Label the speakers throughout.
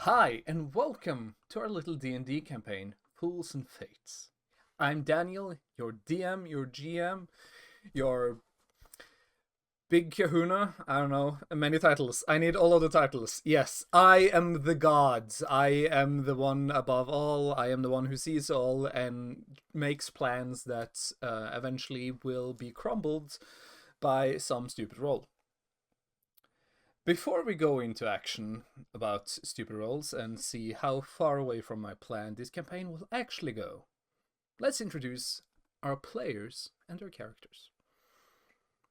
Speaker 1: Hi, and welcome to our little D&D campaign, Fools and Fates. I'm Daniel, your DM, your GM, your big kahuna. I don't know, many titles. I need all of the titles. Yes, I am the gods. I am the one above all. I am the one who sees all and makes plans that eventually will be crumbled by some stupid roll. Before we go into action about stupid rolls and see how far away from my plan this campaign will actually go, let's introduce our players and their characters.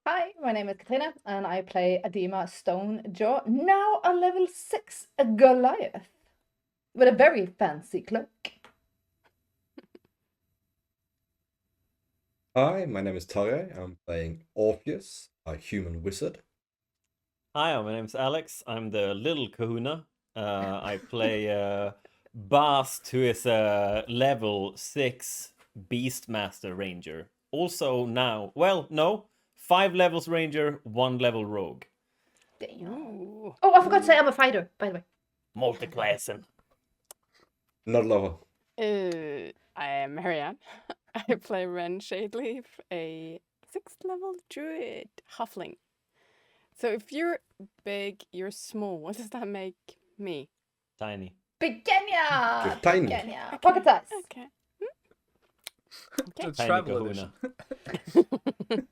Speaker 2: Hi, my name is Katrina, and I play Adeema Strongjaw, now a level 6 Goliath, with a very fancy cloak.
Speaker 3: Hi, my name is Tarjei. I'm playing Orpheus, a human wizard.
Speaker 4: Hi, my name's Alex. I'm the little kahuna. I play Baast, who is a level 6 Beastmaster Ranger. Also now, 5 levels Ranger, 1 level Rogue.
Speaker 2: Damn. Oh, I forgot to say I'm a fighter, by the way.
Speaker 4: Multiclassing.
Speaker 3: Not lover.
Speaker 5: I am Marianne. I play Wren Shadeleaf, a 6th level druid huffling. So if you're big, you're small. What does that make me?
Speaker 4: Tiny.
Speaker 2: Pequeña!
Speaker 3: You're tiny.
Speaker 2: Pequeña.
Speaker 5: Okay.
Speaker 2: Pocket size.
Speaker 5: Okay.
Speaker 1: The
Speaker 4: Tiny
Speaker 1: travel
Speaker 4: kahuna.
Speaker 1: edition.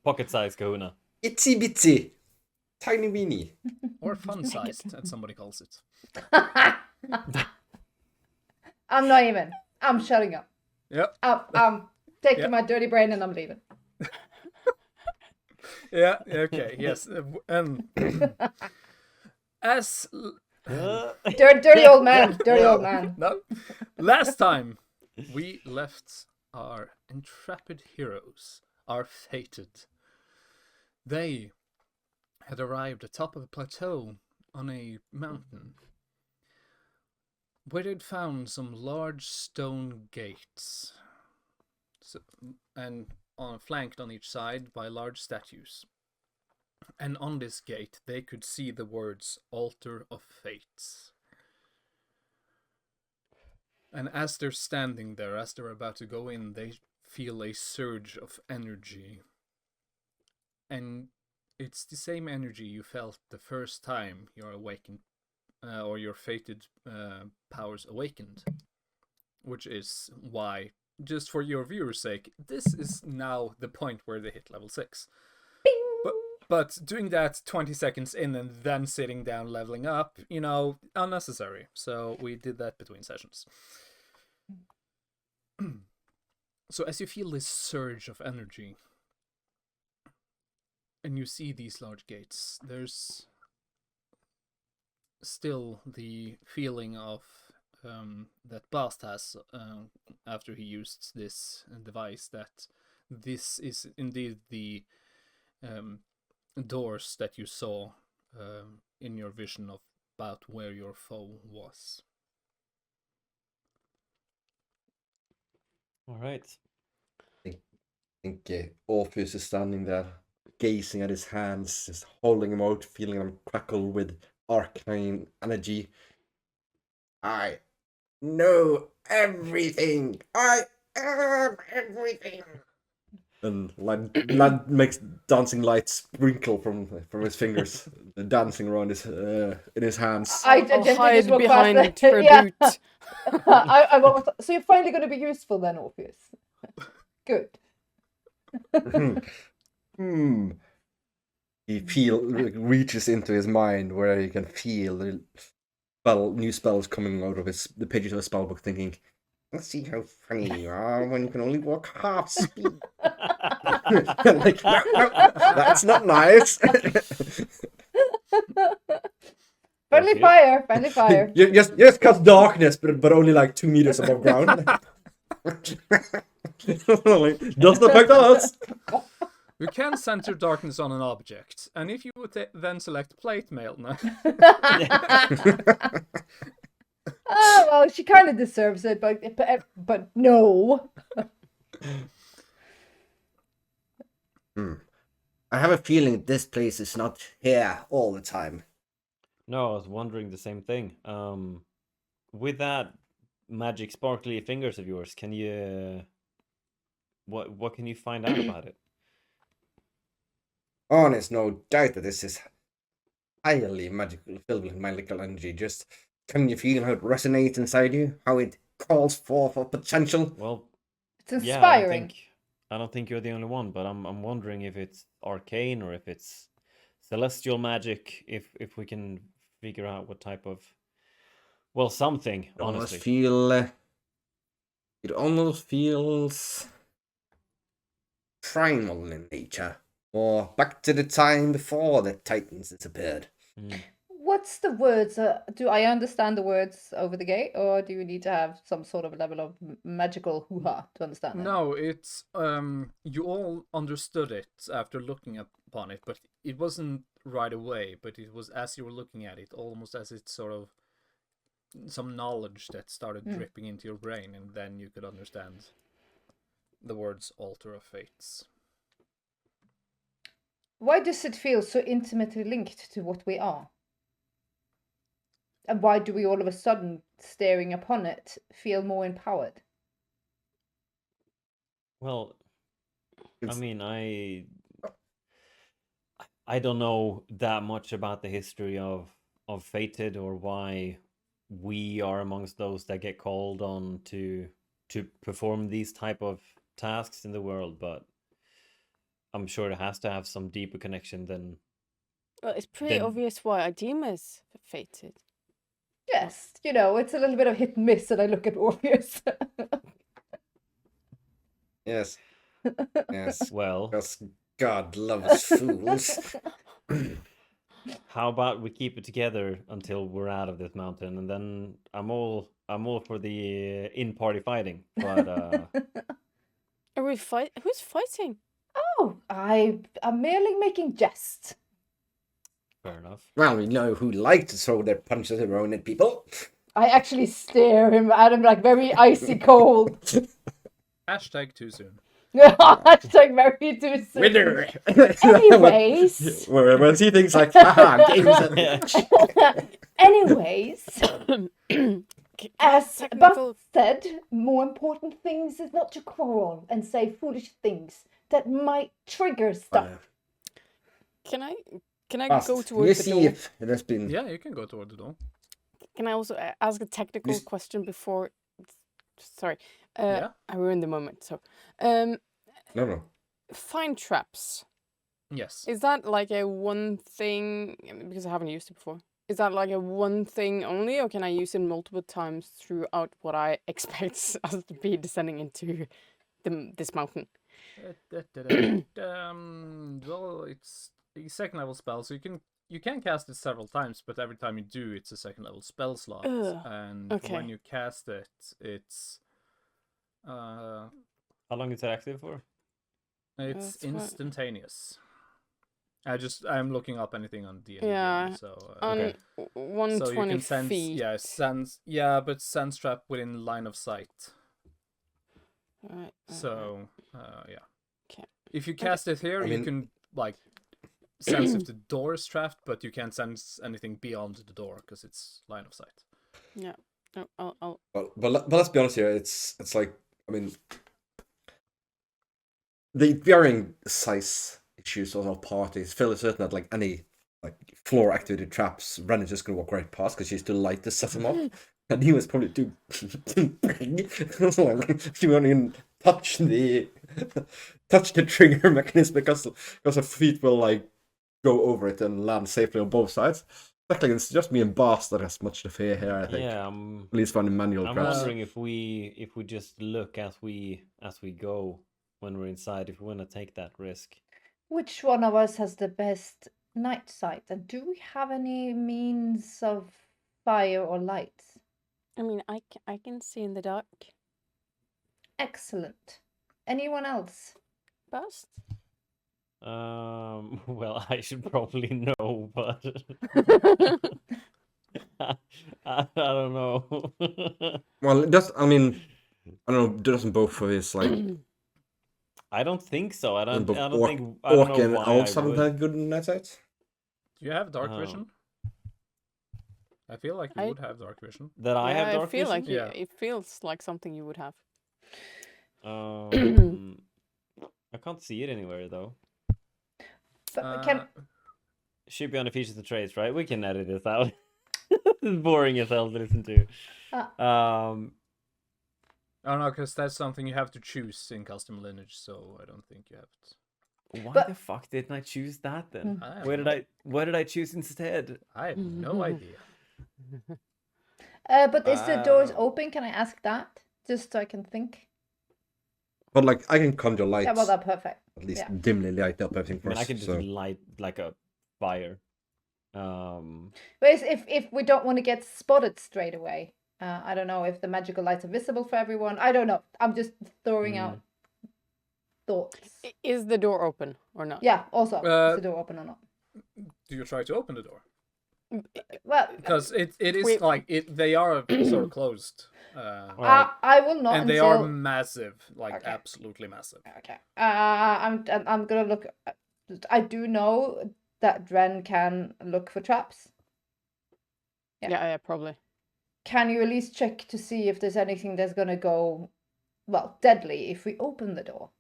Speaker 4: Pocket size kahuna.
Speaker 3: Itsy bitsy. Tiny weenie.
Speaker 1: Or fun-sized, as somebody calls it.
Speaker 2: I'm not even. I'm shutting up.
Speaker 1: Yep.
Speaker 2: I'm taking
Speaker 1: Yep.
Speaker 2: my dirty brain and I'm leaving.
Speaker 1: Yeah, okay, yes. As...
Speaker 2: Dirty old man. Dirty old man.
Speaker 1: No. Last time, we left our intrepid heroes, our fated. They had arrived atop of a plateau on a mountain where they'd found some large stone gates, and flanked on each side by large statues. And on this gate they could see the words Altar of Fates. And as they're standing there, as they're about to go in, they feel a surge of energy. And it's the same energy you felt the first time you're awakened, or your fated powers awakened. Which is why, just for your viewers' sake, this is now the point where they hit level 6. But doing that 20 seconds in and then sitting down leveling up, unnecessary. So we did that between sessions. So as you feel this surge of energy, and you see these large gates, there's still the feeling of that Baast has after he used this device, that this is indeed the doors that you saw in your vision of about where your foe was.
Speaker 4: All right.
Speaker 3: I think Orpheus is standing there, gazing at his hands, just holding them out, feeling them crackle with arcane energy. I know everything. I am everything. And makes dancing lights sprinkle from his fingers, dancing around in his hands.
Speaker 2: I
Speaker 5: I'll
Speaker 2: gently
Speaker 5: hide
Speaker 2: just walk past
Speaker 5: behind
Speaker 2: that.
Speaker 5: her
Speaker 2: Yeah.
Speaker 5: boot.
Speaker 2: So you're finally going to be useful then, Orpheus. Good.
Speaker 3: He reaches into his mind where he can feel the new spells coming out of the pages of his spellbook, thinking, "Let's see how funny you are when you can only walk half speed." Like, no, that's not nice.
Speaker 2: Friendly fire. Friendly fire.
Speaker 3: Yes, cast darkness, but only like 2 meters above ground. Doesn't affect us.
Speaker 1: You can center darkness on an object, and if you would then select plate mail, no.
Speaker 2: Oh, well, she kind of deserves it, but no.
Speaker 3: I have a feeling this place is not here all the time.
Speaker 4: No, I was wondering the same thing. With that magic sparkly fingers of yours, can you what can you find out about it?
Speaker 3: Oh, there's no doubt that this is highly magical, filled with magical energy. Just can you feel how it resonates inside you? How it calls forth for potential?
Speaker 4: Well,
Speaker 2: It's
Speaker 4: yeah,
Speaker 2: inspiring.
Speaker 4: I don't think you're the only one, but I'm wondering if it's arcane or if it's celestial magic. If we can figure out what type of something,
Speaker 3: It almost
Speaker 4: honestly.
Speaker 3: it almost feels primal in nature, or back to the time before the Titans disappeared.
Speaker 4: Mm.
Speaker 2: What's the words? Do I understand the words over the gate, or do you need to have some sort of level of magical hoo-ha to understand it?
Speaker 1: No, it's you all understood it after looking upon it, but it wasn't right away. But it was as you were looking at it, almost as it's sort of some knowledge that started dripping into your brain, and then you could understand the words "altar of fates."
Speaker 2: Why does it feel so intimately linked to what we are? And why do we all of a sudden, staring upon it, feel more empowered?
Speaker 4: Well, I
Speaker 3: It's-
Speaker 4: mean, I don't know that much about the history of Fated or why we are amongst those that get called on to perform these type of tasks in the world, but I'm sure it has to have some deeper connection than
Speaker 5: Well, it's pretty
Speaker 4: Then-
Speaker 5: obvious why Adeema is fated.
Speaker 2: Yes, it's a little bit of hit and miss, and I look at Orpheus.
Speaker 3: Yes. Yes.
Speaker 4: well.
Speaker 3: Because God loves fools.
Speaker 4: How about we keep it together until we're out of this mountain, and then I'm all for the in-party fighting. But
Speaker 5: Are we fight? Who's fighting?
Speaker 2: Oh, I'm merely making jests.
Speaker 4: fair enough.
Speaker 3: Well, we know who like to throw their punches around at people.
Speaker 2: I actually stare at him like very icy cold.
Speaker 1: Hashtag too soon.
Speaker 2: Hashtag very too soon.
Speaker 3: Winner!
Speaker 2: Anyways.
Speaker 3: When he thinks like, haha, games
Speaker 2: Anyways, as
Speaker 5: Technical-
Speaker 2: Baast said, more important things is not to quarrel and say foolish things that might trigger stuff.
Speaker 5: Can I go
Speaker 3: Baast, you
Speaker 5: towards the
Speaker 3: see
Speaker 5: door?
Speaker 3: if it has been...
Speaker 1: Yeah, you can go toward the door.
Speaker 5: Can I also ask a technical
Speaker 3: This-
Speaker 5: question before? Sorry,
Speaker 1: Yeah.
Speaker 5: I ruined the moment. So,
Speaker 3: No.
Speaker 5: fine traps.
Speaker 1: Yes.
Speaker 5: Is that like a one thing? Because I haven't used it before. Is that like a one thing only, or can I use it multiple times throughout what I expect us to be descending into this mountain?
Speaker 1: Well, it's a second level spell, so you can cast it several times, but every time you do, it's a second level spell slot.
Speaker 5: Ugh,
Speaker 1: And
Speaker 5: okay.
Speaker 1: when you cast it, it's
Speaker 4: How long is it active for?
Speaker 1: it's
Speaker 5: That's right.
Speaker 1: instantaneous. I'm looking up anything on D&D.
Speaker 5: Yeah,
Speaker 1: So
Speaker 5: On
Speaker 3: Okay.
Speaker 5: 120
Speaker 1: so you can sense,
Speaker 5: feet.
Speaker 1: but sense trap within line of sight.
Speaker 5: Right.
Speaker 1: So yeah.
Speaker 5: Okay.
Speaker 1: If you cast it here,
Speaker 3: I
Speaker 1: you
Speaker 3: mean-
Speaker 1: can like sense if the door is trapped, but you can't sense anything beyond the door because it's line of sight.
Speaker 5: Yeah. No, I'll
Speaker 3: But let's be honest here. It's like, I mean, the varying size issues of our parties. Phil is certain that like any like floor activated traps, Wren is just gonna walk right past because she's too light to set them up, and he was probably too big. She won't even touch the trigger mechanism because her feet will like go over it and land safely on both sides. Luckily, it's just me and Baast that has much to fear here. I think.
Speaker 4: Yeah,
Speaker 3: At least finding manual
Speaker 4: I'm
Speaker 3: traps.
Speaker 4: wondering if we just look as we go when we're inside, if we want to take that risk.
Speaker 2: Which one of us has the best night sight? And do we have any means of fire or light?
Speaker 5: I mean, I can see in the dark.
Speaker 2: Excellent. Anyone else?
Speaker 5: Bast?
Speaker 4: Well, I should probably know, but I don't know.
Speaker 3: Well, it does. I mean, I don't know. Doesn't both of his like
Speaker 4: I don't think so. I don't.
Speaker 3: both
Speaker 4: I don't
Speaker 3: orc,
Speaker 4: think. I don't
Speaker 3: orc
Speaker 4: know
Speaker 3: and
Speaker 4: why
Speaker 3: elves
Speaker 4: I
Speaker 3: haven't
Speaker 4: would.
Speaker 3: had good night sight?
Speaker 1: Do you have dark
Speaker 4: Oh.
Speaker 1: vision? I feel like you
Speaker 5: I-
Speaker 1: would have dark vision.
Speaker 4: That I have dark
Speaker 5: I feel
Speaker 4: vision?
Speaker 5: like
Speaker 1: Yeah.
Speaker 5: it feels like something you would have.
Speaker 4: I can't see it anywhere though.
Speaker 2: But can
Speaker 4: Should be on the features and traits, right? We can edit this out. It's boring as hell to listen to.
Speaker 1: I don't know, because that's something you have to choose in custom lineage, so I don't think you have to.
Speaker 4: Why
Speaker 2: But-
Speaker 4: the fuck didn't I choose that then?
Speaker 1: I
Speaker 4: What
Speaker 1: don't
Speaker 4: did
Speaker 1: know.
Speaker 4: what did I choose instead?
Speaker 1: I have no idea.
Speaker 2: but is the doors
Speaker 4: Wow.
Speaker 2: open? Can I ask that? Just so I can think.
Speaker 3: But like, I can conjure lights.
Speaker 2: Yeah, well, that's perfect.
Speaker 3: At least
Speaker 2: yeah.
Speaker 3: dimly light up everything
Speaker 4: I
Speaker 3: for
Speaker 4: mean,
Speaker 3: us.
Speaker 4: I can just
Speaker 3: so.
Speaker 4: light like a fire.
Speaker 2: But if we don't want to get spotted straight away, I don't know if the magical lights are visible for everyone. I don't know. I'm just throwing out thoughts.
Speaker 5: Is the door open or not?
Speaker 2: Yeah. Also, is the door open or not?
Speaker 1: Do you try to open the door?
Speaker 2: Well,
Speaker 1: Because it is
Speaker 5: Wait.
Speaker 1: like they are sort of closed.
Speaker 2: I will not
Speaker 1: And they
Speaker 2: until.
Speaker 1: are massive, like
Speaker 2: Okay.
Speaker 1: absolutely massive.
Speaker 2: Okay. I'm gonna look. I do know that Wren can look for traps.
Speaker 5: Yeah, probably.
Speaker 2: Can you at least check to see if there's anything that's gonna go, well, deadly if we open the door?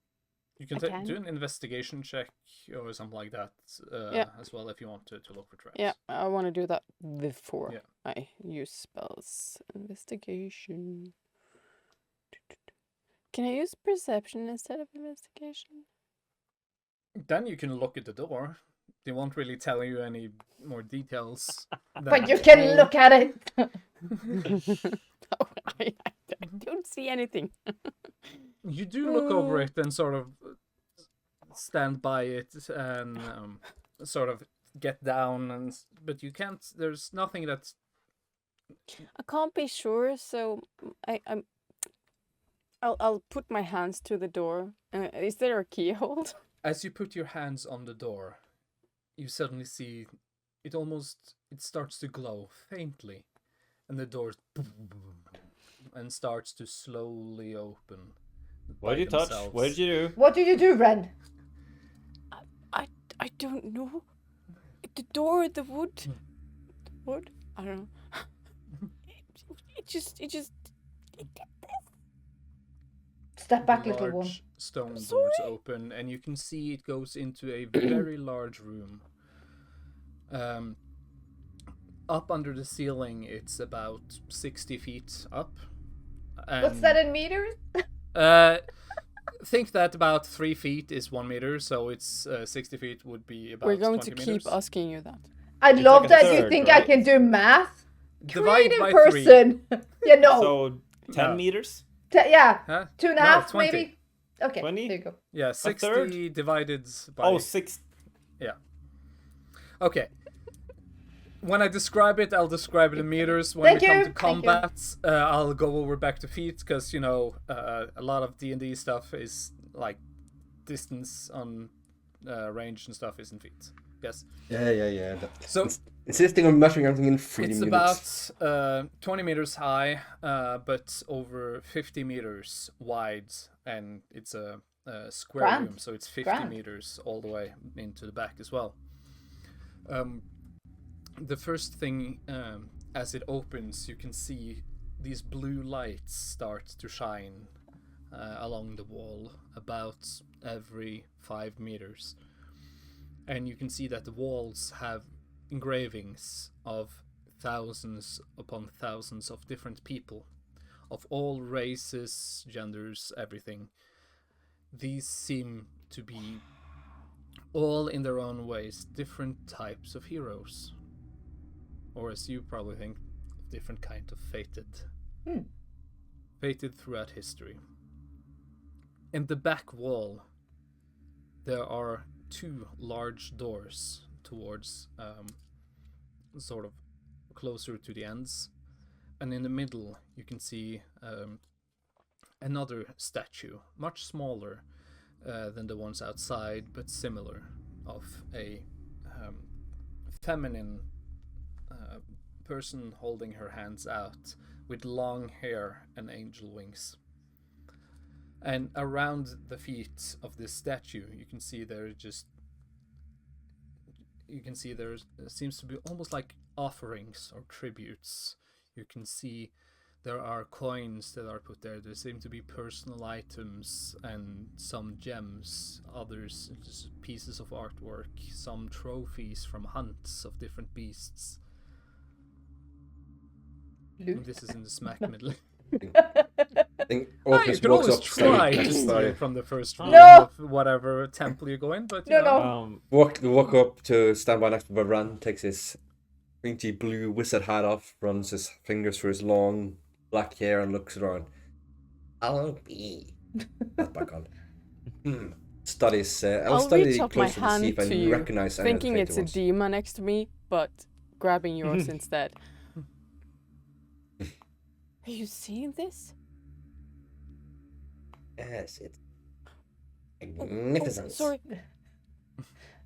Speaker 1: You can
Speaker 5: I can.
Speaker 1: do an investigation check or something like that
Speaker 5: Yeah.
Speaker 1: as well if you want to look for traps.
Speaker 5: Yeah, I want to do that before
Speaker 1: Yeah.
Speaker 5: I use spells. Investigation. Can I use perception instead of investigation?
Speaker 1: Then you can look at the door. They won't really tell you any more details.
Speaker 2: But you can look at it.
Speaker 5: Oh, I don't see anything.
Speaker 1: You do look over it and sort of stand by it and sort of get down, but you can't. There's nothing that's.
Speaker 5: I can't be sure, so I'll put my hands to the door. Is there a keyhole?
Speaker 1: As you put your hands on the door, you suddenly see it starts to glow faintly, and the door and starts to slowly open.
Speaker 4: What
Speaker 1: by
Speaker 4: did you touch?
Speaker 1: themselves.
Speaker 4: What did you do?
Speaker 2: What do you do, Wren?
Speaker 5: I don't know. The door, the wood. Wood? I don't know. It just it did this.
Speaker 2: Step back,
Speaker 1: The
Speaker 2: little one.
Speaker 1: large stone
Speaker 5: Sorry.
Speaker 1: doors open, and you can see it goes into a very large room. Up under the ceiling, it's about 60 feet up.
Speaker 2: What's that in meters?
Speaker 1: Think that about 3 feet is 1 meter, so it's 60 feet would be about.
Speaker 5: We're going
Speaker 1: 20
Speaker 5: to
Speaker 1: meters.
Speaker 5: keep asking you that.
Speaker 2: I
Speaker 4: It's
Speaker 2: love
Speaker 4: like a
Speaker 2: that you
Speaker 4: third,
Speaker 2: think I
Speaker 4: right?
Speaker 2: can do math.
Speaker 1: Divide
Speaker 2: Creative
Speaker 1: by
Speaker 2: person. Yeah, no.
Speaker 4: So 10
Speaker 1: No.
Speaker 4: meters?
Speaker 2: Yeah,
Speaker 1: Huh?
Speaker 2: 2.5
Speaker 1: 20.
Speaker 2: maybe. Okay,
Speaker 4: 20?
Speaker 2: there you go.
Speaker 1: Yeah, 60
Speaker 4: third?
Speaker 1: divided by.
Speaker 4: Oh, 6.
Speaker 1: Okay. When I describe it, I'll describe it in meters. When
Speaker 2: Thank
Speaker 1: we come
Speaker 2: you,
Speaker 1: to
Speaker 2: thank you.
Speaker 1: combat, I'll go over back to feet because a lot of D&D stuff is like distance on range and stuff is in feet. Yes.
Speaker 3: Yeah.
Speaker 1: So
Speaker 3: Insisting on measuring everything in freedom
Speaker 1: it's
Speaker 3: units.
Speaker 1: about 20 meters high, but over 50 meters wide, and it's a square
Speaker 2: Grand.
Speaker 1: room, so it's 50
Speaker 2: Grand.
Speaker 1: meters all the way into the back as well. The first thing, as it opens, you can see these blue lights start to shine along the wall about every 5 meters. And you can see that the walls have engravings of thousands upon thousands of different people, of all races, genders, everything. These seem to be all in their own ways different types of heroes, or as you probably think, different kind of fated. Fated throughout history. In the back wall, there are 2 large doors towards sort of closer to the ends, and in the middle you can see another statue, much smaller than the ones outside, but similar, of a feminine person holding her hands out with long hair and angel wings. And around the feet of this statue, you can see there you can see there seems to be almost like offerings or tributes. You can see there are coins that are put there. There seem to be personal items and some gems, others just pieces of artwork, some trophies from hunts of different beasts. And this is in the smack middle.
Speaker 3: I think Orpheus
Speaker 1: you can
Speaker 3: walks
Speaker 1: always
Speaker 3: up.
Speaker 1: try
Speaker 3: sorry,
Speaker 1: to steal
Speaker 3: sorry.
Speaker 1: from the first room
Speaker 2: No!
Speaker 1: of whatever temple you go in, but
Speaker 2: No,
Speaker 1: you know.
Speaker 2: no.
Speaker 3: Walk up to stand by next to Wren, takes his pointy blue wizard hat off, runs his fingers through his long black hair, and looks around. I'll be. That's back on. Studies. I'll study
Speaker 5: reach up my
Speaker 3: closer to see if I
Speaker 5: hand to you,
Speaker 3: recognize any of the
Speaker 5: thinking it's
Speaker 3: fated ones.
Speaker 5: Adeema next to me, but grabbing yours instead. Are you seeing this?
Speaker 3: Yes, it's magnificent.
Speaker 5: Sorry.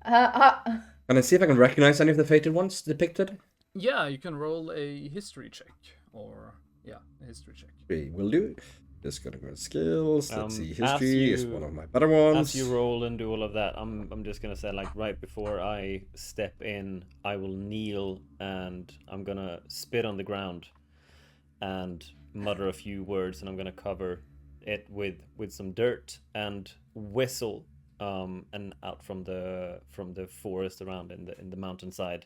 Speaker 3: Can I see if I can recognize any of the fated ones depicted?
Speaker 1: Yeah, you can roll a history check. Or, a history check.
Speaker 3: We will do. Just gonna go to skills. Let's see.
Speaker 4: As
Speaker 3: History is
Speaker 4: you-
Speaker 3: one of my better ones.
Speaker 4: As you roll and do all of that, I'm just gonna say, like, right before I step in, I will kneel and I'm gonna spit on the ground and mutter a few words, and I'm gonna cover it with some dirt and whistle, and out from the forest around in the mountainside,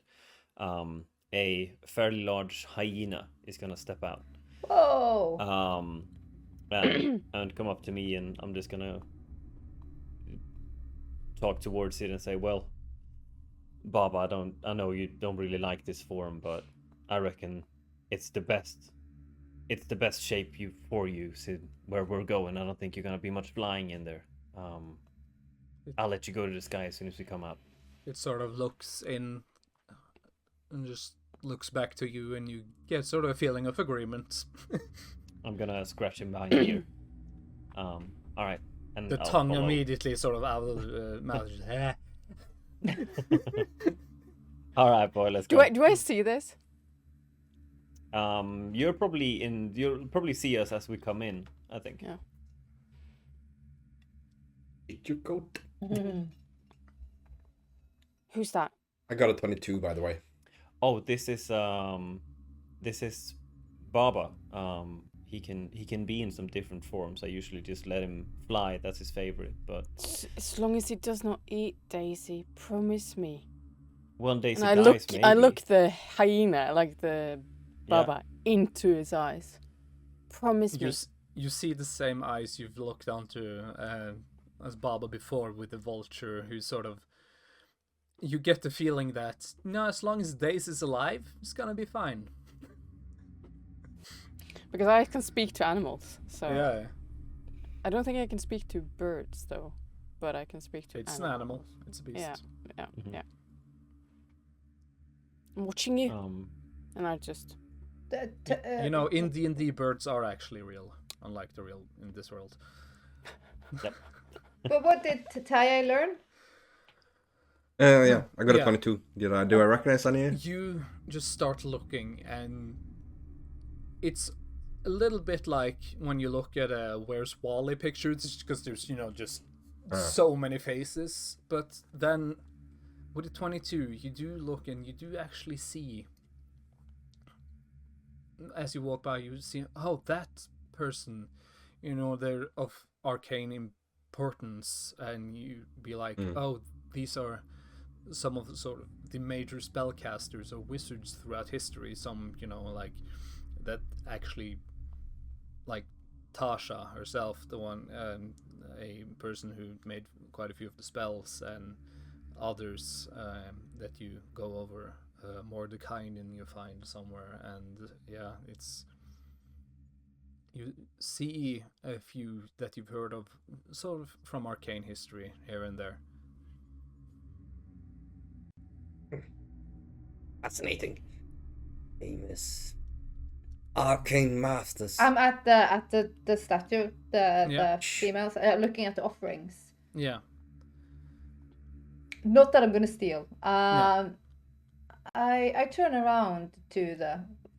Speaker 4: a fairly large hyena is gonna step out.
Speaker 2: Whoa.
Speaker 4: And come up to me, and I'm just gonna talk towards it and say, well, Bob, I know you don't really like this form, but I reckon it's the best shape for you. So where we're going, I don't think you're gonna be much flying in there. I'll let you go to the sky as soon as we come up.
Speaker 1: It sort of looks in and just looks back to you, and you get sort of a feeling of agreement.
Speaker 4: I'm gonna scratch him behind the ear. All right. And
Speaker 1: The
Speaker 4: I'll
Speaker 1: tongue
Speaker 4: follow.
Speaker 1: immediately sort of out of the mouth. Just,
Speaker 4: All right, boy, let's go.
Speaker 5: Do I see this?
Speaker 4: You'll probably see us as we come in, I think.
Speaker 5: Yeah.
Speaker 3: Eat your coat.
Speaker 5: Who's that?
Speaker 3: I got a 22, by the way.
Speaker 4: Oh, this is Baba. He can be in some different forms. I usually just let him fly. That's his favorite. But
Speaker 5: As long as he does not eat Daisy, promise me.
Speaker 4: one day,
Speaker 5: And I look the hyena, like the Baba, into his eyes. Promise me.
Speaker 1: you see the same eyes you've looked onto as Baba before with the vulture, who sort of. You get the feeling that, no, as long as Daisy is alive, it's gonna be fine.
Speaker 5: Because I can speak to animals, so
Speaker 1: Yeah,
Speaker 5: I don't think I can speak to birds though, but I can speak to
Speaker 1: it's
Speaker 5: animals.
Speaker 1: an animal. It's a beast.
Speaker 5: Yeah.
Speaker 4: Mhm.
Speaker 5: Yeah. I'm watching you,
Speaker 4: Um,
Speaker 5: and I just
Speaker 1: You know, in D&D, birds are actually real, unlike the real in this world.
Speaker 2: But what did Taya learn?
Speaker 3: Yeah, I got a
Speaker 1: Yeah.
Speaker 3: 22. Do I recognize any?
Speaker 1: You just start looking, and it's a little bit like when you look at a Where's Wally pictures, because there's, just so many faces. But then with the 22, you do look, and you do actually see, as you walk by, you see, oh, that person, they're of arcane importance, and you be like, oh, these are some of the sort of the major spellcasters or wizards throughout history. Some, like that actually, like Tasha herself, the one, a person who made quite a few of the spells, and others that you go over, more the kind, and you find somewhere. And yeah, you see a few that you've heard of, sort of from arcane history here and there.
Speaker 3: Fascinating. Famous arcane masters.
Speaker 2: I'm at the statue, the females, looking at the offerings.
Speaker 1: Yeah.
Speaker 2: Not that I'm gonna steal. I turn around to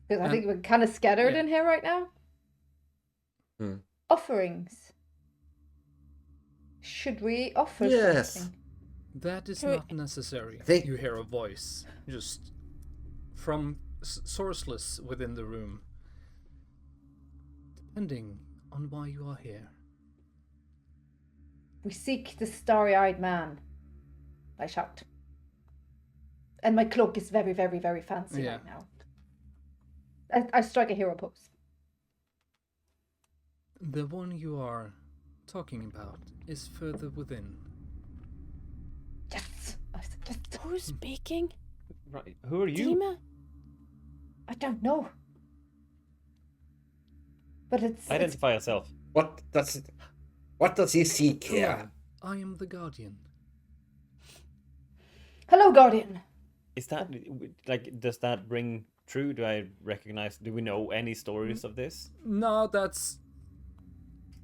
Speaker 2: because I think we're kind of scattered in here right now. Offerings. Should we offer something?
Speaker 1: That is
Speaker 5: Can we-
Speaker 1: not necessary.
Speaker 3: Think-
Speaker 1: You hear a voice, just from sourceless within the room. Depending on why you are here.
Speaker 2: We seek the starry-eyed man. I shout. And my cloak is very, very, very fancy
Speaker 1: Yeah.
Speaker 2: right now. I strike a hero pose.
Speaker 1: The one you are talking about is further within.
Speaker 2: Yes! I said, yes.
Speaker 5: Who's speaking?
Speaker 4: Right. Who are you?
Speaker 5: Adeema?
Speaker 2: I don't know. But it's
Speaker 4: Identify yourself.
Speaker 3: What does he seek here?
Speaker 1: Hello, I am the Guardian.
Speaker 2: Hello, Guardian.
Speaker 4: Is that like? Does that ring true? Do we know any stories of this?
Speaker 1: No, that's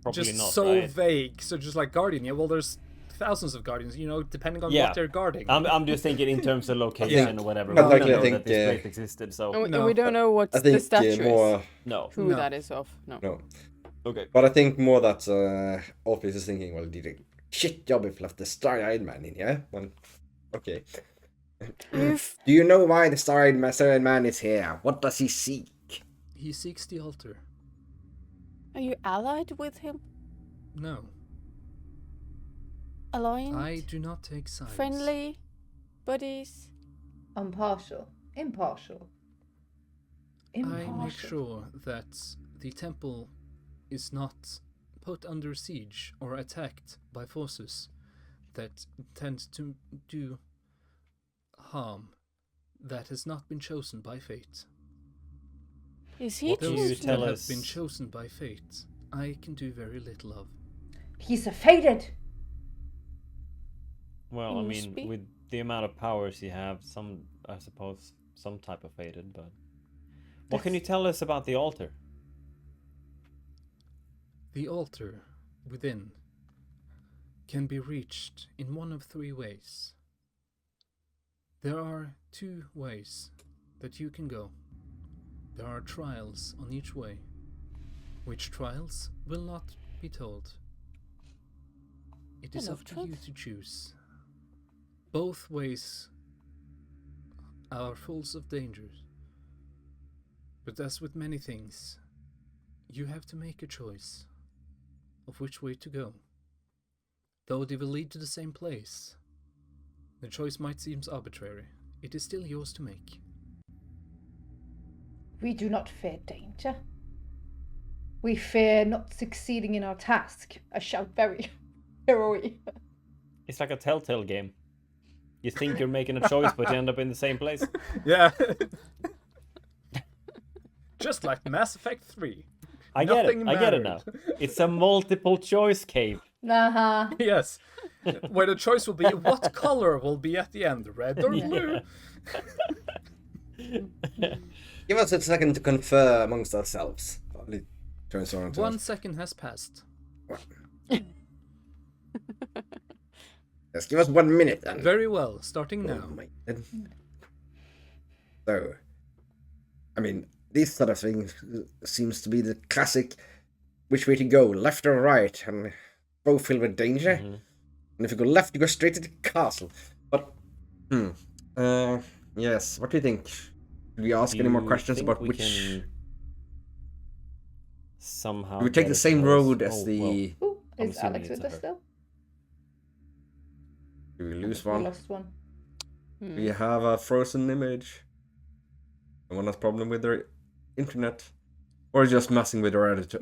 Speaker 4: Probably
Speaker 1: just
Speaker 4: not.
Speaker 1: so
Speaker 4: right?
Speaker 1: vague. So just like Guardian, yeah, well, there's thousands of Guardians, depending on
Speaker 4: Yeah.
Speaker 1: what they're guarding.
Speaker 4: I'm just thinking in terms of location or whatever.
Speaker 3: But
Speaker 4: We don't
Speaker 3: likely I
Speaker 4: know
Speaker 3: think,
Speaker 4: that this place existed, so
Speaker 5: And we,
Speaker 1: No.
Speaker 5: we don't know what
Speaker 3: I
Speaker 5: the
Speaker 3: think
Speaker 5: statue
Speaker 3: more.
Speaker 5: is.
Speaker 4: no.
Speaker 5: Who
Speaker 1: No.
Speaker 5: that is of. No.
Speaker 3: No,
Speaker 4: Okay.
Speaker 3: but I think more that Orpheus is thinking. Well, did a shit job if left the starry-eyed man in here. Well, okay.
Speaker 5: Oof.
Speaker 3: Do you know why the starry-eyed man is here? What does he seek?
Speaker 1: He seeks the altar.
Speaker 5: Are you allied with him?
Speaker 1: No,
Speaker 5: Aligned?
Speaker 1: I do not take sides.
Speaker 5: Friendly? Buddies?
Speaker 2: Impartial. Impartial.
Speaker 1: I make
Speaker 2: Impartial.
Speaker 1: sure that the temple is not put under siege or attacked by forces that tend to do harm that has not been chosen by fate.
Speaker 5: Is he
Speaker 4: What do you
Speaker 1: Those
Speaker 5: chosen?
Speaker 1: that
Speaker 4: tell
Speaker 1: have
Speaker 4: us-
Speaker 1: been chosen by fate, I can do very little of.
Speaker 2: He's a fated.
Speaker 4: Well, I
Speaker 5: Must
Speaker 4: mean,
Speaker 5: be.
Speaker 4: with the amount of powers you have, I suppose, some type of fated. But what can you tell us about the altar?
Speaker 1: The altar within can be reached in one of three ways. There are 2 ways that you can go. There are trials on each way. Which trials will not be told. It is
Speaker 5: Hello,
Speaker 1: up to you
Speaker 5: truth.
Speaker 1: to choose. Both ways are full of dangers. But as with many things, you have to make a choice of which way to go. Though they will lead to the same place, the choice might seem arbitrary. It is still yours to make.
Speaker 2: We do not fear danger. We fear not succeeding in our task. I shout very heroic.
Speaker 4: It's like a telltale game. You think you're making a choice, but you end up in the same place.
Speaker 1: Yeah. Just like Mass Effect 3.
Speaker 4: I get it.
Speaker 1: Nothing
Speaker 4: I get it now.
Speaker 1: mattered.
Speaker 4: It's a multiple choice cave.
Speaker 2: Uh-huh.
Speaker 1: Yes. Where the choice will be what color will be at the end, red or blue.
Speaker 3: Give us a second to confer amongst ourselves. He turns around to
Speaker 1: 1
Speaker 3: us.
Speaker 1: second has passed.
Speaker 3: Yes, give us 1 minute then.
Speaker 1: Very well, starting
Speaker 3: Oh
Speaker 1: now.
Speaker 3: my God. So, I mean, these sort of things seems to be the classic which way to go, left or right, and both filled with danger.
Speaker 4: Mhm.
Speaker 3: And if you go left, you go straight to the castle. But, yes, what do you think? Should we ask
Speaker 4: Do
Speaker 3: any more
Speaker 4: you
Speaker 3: questions
Speaker 4: think
Speaker 3: about
Speaker 4: we
Speaker 3: which...
Speaker 4: can somehow
Speaker 3: Do we take
Speaker 4: get
Speaker 3: the
Speaker 4: it
Speaker 3: same
Speaker 4: close?
Speaker 3: road as
Speaker 4: Oh,
Speaker 3: the...
Speaker 4: well,
Speaker 2: Ooh,
Speaker 4: I'm
Speaker 2: is
Speaker 4: assuming
Speaker 2: Alex
Speaker 4: it's
Speaker 2: with
Speaker 4: a
Speaker 2: us
Speaker 4: her.
Speaker 2: still?
Speaker 3: Do we lose
Speaker 2: We
Speaker 3: one?
Speaker 2: lost one.
Speaker 5: Hmm.
Speaker 3: Do you have a frozen image? Someone has problem with their internet? Or just messing with their editor?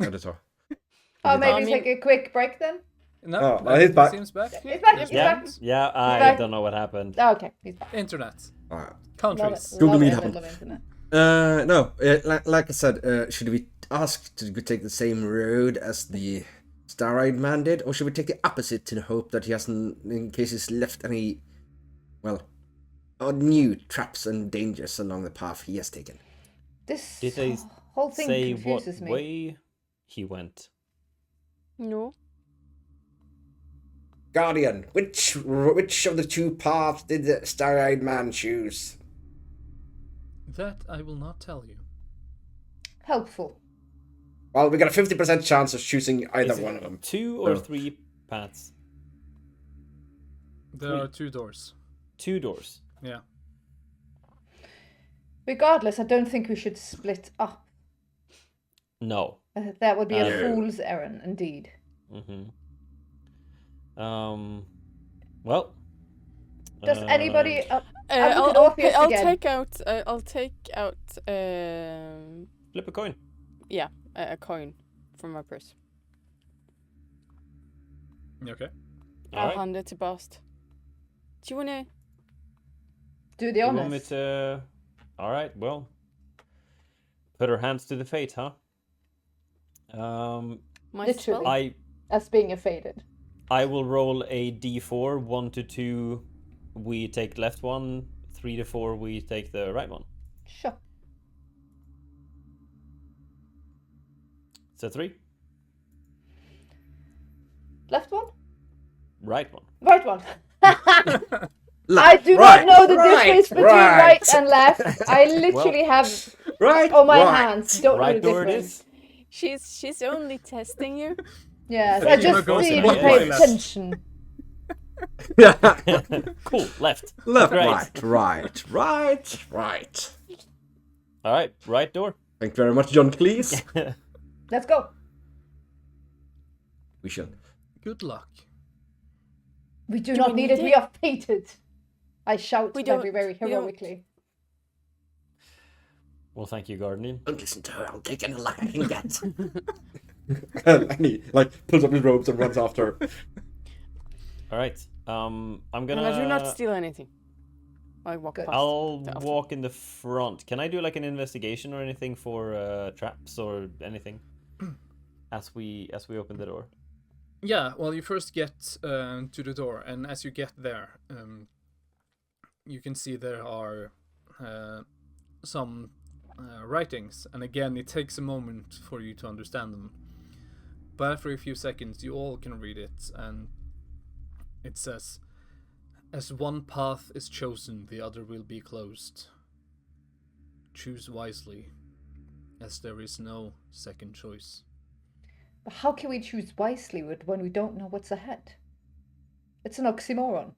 Speaker 2: Oh,
Speaker 3: I
Speaker 2: maybe
Speaker 5: mean-
Speaker 2: take a quick break then?
Speaker 1: No,
Speaker 3: Oh,
Speaker 1: everything
Speaker 3: he's back.
Speaker 1: seems back.
Speaker 2: He's back, he's
Speaker 4: Yeah,
Speaker 2: back.
Speaker 4: yeah, I
Speaker 2: back.
Speaker 4: don't know what happened.
Speaker 2: Oh, okay, he's back.
Speaker 1: Internet.
Speaker 3: Alright.
Speaker 1: Countries.
Speaker 3: Google
Speaker 2: love
Speaker 3: Meet
Speaker 2: it,
Speaker 3: happened.
Speaker 2: love internet.
Speaker 3: No, like I said, should we ask to take the same road as the Star-Eyed Man did, or should we take the opposite in the hope that he hasn't, in case he's left any, well, new traps and dangers along the path he has taken?
Speaker 2: This
Speaker 4: Did they
Speaker 2: whole thing
Speaker 4: Say what
Speaker 2: confuses me.
Speaker 4: way he went.
Speaker 5: No.
Speaker 3: Guardian, which of the 2 paths did the Star-Eyed Man choose?
Speaker 1: That I will not tell you.
Speaker 2: Helpful.
Speaker 3: Well, we got a 50% chance of choosing either
Speaker 4: Is it
Speaker 3: one of them.
Speaker 4: 2 or
Speaker 3: Oh.
Speaker 4: 3 paths?
Speaker 1: There are 2 doors.
Speaker 4: 2 doors.
Speaker 1: Yeah.
Speaker 2: Regardless, I don't think we should split up.
Speaker 4: No.
Speaker 2: That would be a
Speaker 3: No.
Speaker 2: fool's errand, indeed.
Speaker 4: Well.
Speaker 2: Does anybody?
Speaker 5: I'll
Speaker 2: again.
Speaker 5: take out. I'll take out.
Speaker 4: Flip a coin.
Speaker 5: Yeah, a coin from my purse.
Speaker 1: Okay.
Speaker 5: I'll hand it to Baast. Do you wanna
Speaker 2: do the
Speaker 4: You
Speaker 2: honors?
Speaker 4: want me to? All right. Well. Put our hands to the fate, huh?
Speaker 5: my
Speaker 2: Literally.
Speaker 5: spell?
Speaker 2: As being faded.
Speaker 4: I will roll a d4. 1 to 2, we take left one. 3 to 4, we take the right one.
Speaker 2: Sure.
Speaker 4: So 3.
Speaker 2: Left one.
Speaker 4: Right one.
Speaker 2: Right one. I do not know the difference between right and left. I literally have on my hands. Don't
Speaker 4: Right
Speaker 2: know the
Speaker 4: door it
Speaker 2: difference.
Speaker 4: is.
Speaker 5: She's only testing you.
Speaker 2: Yes,
Speaker 1: Okay,
Speaker 2: I just
Speaker 1: goes
Speaker 2: see
Speaker 1: in
Speaker 2: if you
Speaker 1: the
Speaker 2: pay
Speaker 1: left.
Speaker 2: attention.
Speaker 4: Cool. Left.
Speaker 3: Left,
Speaker 4: Right.
Speaker 3: right.
Speaker 4: All right. Right door.
Speaker 3: Thank you very much, John Cleese.
Speaker 2: Let's go.
Speaker 3: We shall.
Speaker 1: Good luck.
Speaker 2: We do
Speaker 5: Do
Speaker 2: not
Speaker 5: we
Speaker 2: need
Speaker 5: need
Speaker 2: it. We
Speaker 5: it?
Speaker 2: are fated. I shout
Speaker 5: We
Speaker 2: very,
Speaker 5: don't-
Speaker 2: very
Speaker 5: we don't-
Speaker 2: heroically.
Speaker 4: Well, thank you, Guardian.
Speaker 3: Don't listen to her. I'll take any luck I can get. And he pulls up his robes and runs after her.
Speaker 4: All right. I'm gonna.
Speaker 5: And I do not steal anything. I walk
Speaker 2: Good.
Speaker 5: past.
Speaker 4: I'll
Speaker 5: the altar.
Speaker 4: walk in the front. Can I do like an investigation or anything for traps or anything as we open the door?
Speaker 1: Yeah, well, you first get to the door, and as you get there, you can see there are some writings, and again, it takes a moment for you to understand them. But after a few seconds, you all can read it, and it says, "As one path is chosen, the other will be closed. Choose wisely, as there is no second choice."
Speaker 2: But how can we choose wisely when we don't know what's ahead? It's an oxymoron.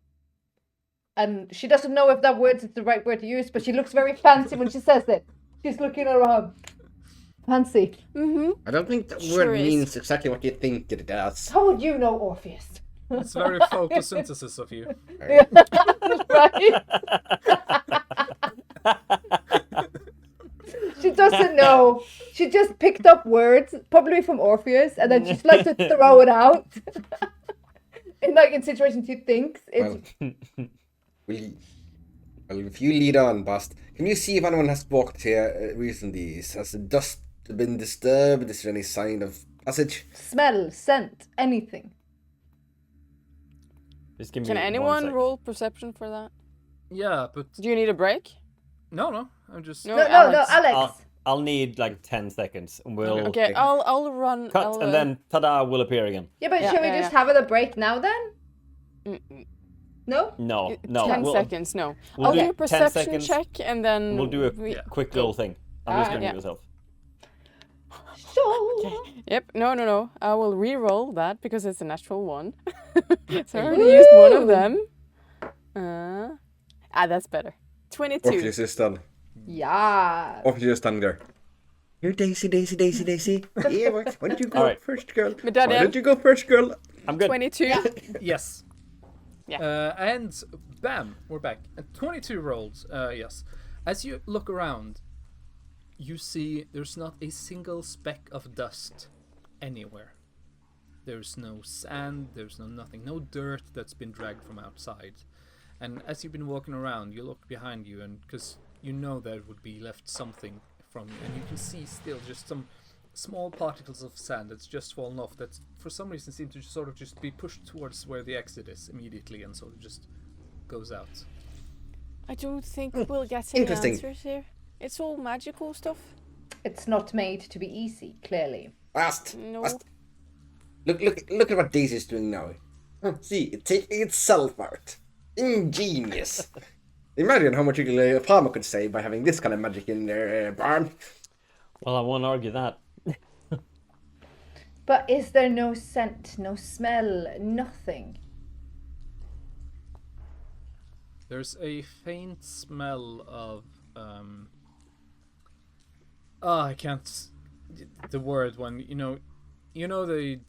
Speaker 2: And she doesn't know if that word is the right word to use, but she looks very fancy when she says it. She's looking around. Fancy.
Speaker 5: Mm-hmm.
Speaker 3: I don't think that
Speaker 5: Sure
Speaker 3: word
Speaker 5: is.
Speaker 3: means exactly what you think it does.
Speaker 2: How would you know, Orpheus?
Speaker 1: It's very photosynthesis of you.
Speaker 2: Right? She doesn't know. She just picked up words, probably from Orpheus, and then she's like to throw it out. in situations she thinks it's
Speaker 3: Well, if you lead on, Baast, can you see if anyone has walked here recently? Has the dust been disturbed? Is there any sign of passage?
Speaker 2: smell, scent, anything.
Speaker 4: Just give me
Speaker 5: Can
Speaker 4: 1
Speaker 5: anyone
Speaker 4: sec.
Speaker 5: roll perception for that?
Speaker 1: Yeah, but
Speaker 5: Do you need a break?
Speaker 1: no, I'm just...
Speaker 5: No.
Speaker 2: No,
Speaker 5: Alex.
Speaker 2: Alex.
Speaker 4: I'll need like 10 seconds. And we'll
Speaker 5: Okay, I'll run.
Speaker 4: cut,
Speaker 5: I'll,
Speaker 4: and then ta-da will appear again.
Speaker 2: Yeah, but
Speaker 5: Yeah,
Speaker 2: shall we
Speaker 5: yeah,
Speaker 2: just have a break now then? No?
Speaker 4: No,
Speaker 5: 10
Speaker 4: we'll,
Speaker 5: seconds. No,
Speaker 4: we'll
Speaker 5: I'll
Speaker 4: do
Speaker 5: do a
Speaker 4: 10
Speaker 5: perception
Speaker 4: seconds.
Speaker 5: check and then
Speaker 4: We'll do a
Speaker 1: Yeah.
Speaker 4: quick little thing. I'm just gonna
Speaker 5: yeah.
Speaker 4: do myself.
Speaker 2: Sure.
Speaker 5: Yep. No. I will re-roll that because it's a natural one. So I already used one of them. That's better. 22.
Speaker 3: Orpheus is done.
Speaker 2: Yeah.
Speaker 3: Orpheus is done there. Here, Daisy. Yeah, why don't you go
Speaker 4: Alright.
Speaker 3: first, girl?
Speaker 5: But that
Speaker 3: Why
Speaker 5: end-
Speaker 3: don't you go first, girl?
Speaker 4: I'm good.
Speaker 5: 22.
Speaker 1: Yes.
Speaker 5: Yeah.
Speaker 1: And bam, we're back. 22 rolled, yes. As you look around, you see there's not a single speck of dust anywhere. There's no sand, there's nothing, no dirt that's been dragged from outside. And as you've been walking around, you look behind you, and because you know there would be left something from you, and you can see still just some small particles of sand that's just fallen off that for some reason seem to sort of just be pushed towards where the exit is immediately and sort of just goes out.
Speaker 5: I don't think we'll get any
Speaker 3: Interesting.
Speaker 5: answers here. It's all magical stuff.
Speaker 2: It's not made to be easy, clearly.
Speaker 3: Baast.
Speaker 5: No.
Speaker 3: Baast. Look at what Daisy's doing now. See, it's taking itself out. Ingenious. Imagine how much a farmer could save by having this kind of magic in their barn.
Speaker 4: Well, I won't argue that.
Speaker 2: But is there no scent, no smell, nothing?
Speaker 1: There's a faint smell of I can't the word when you know the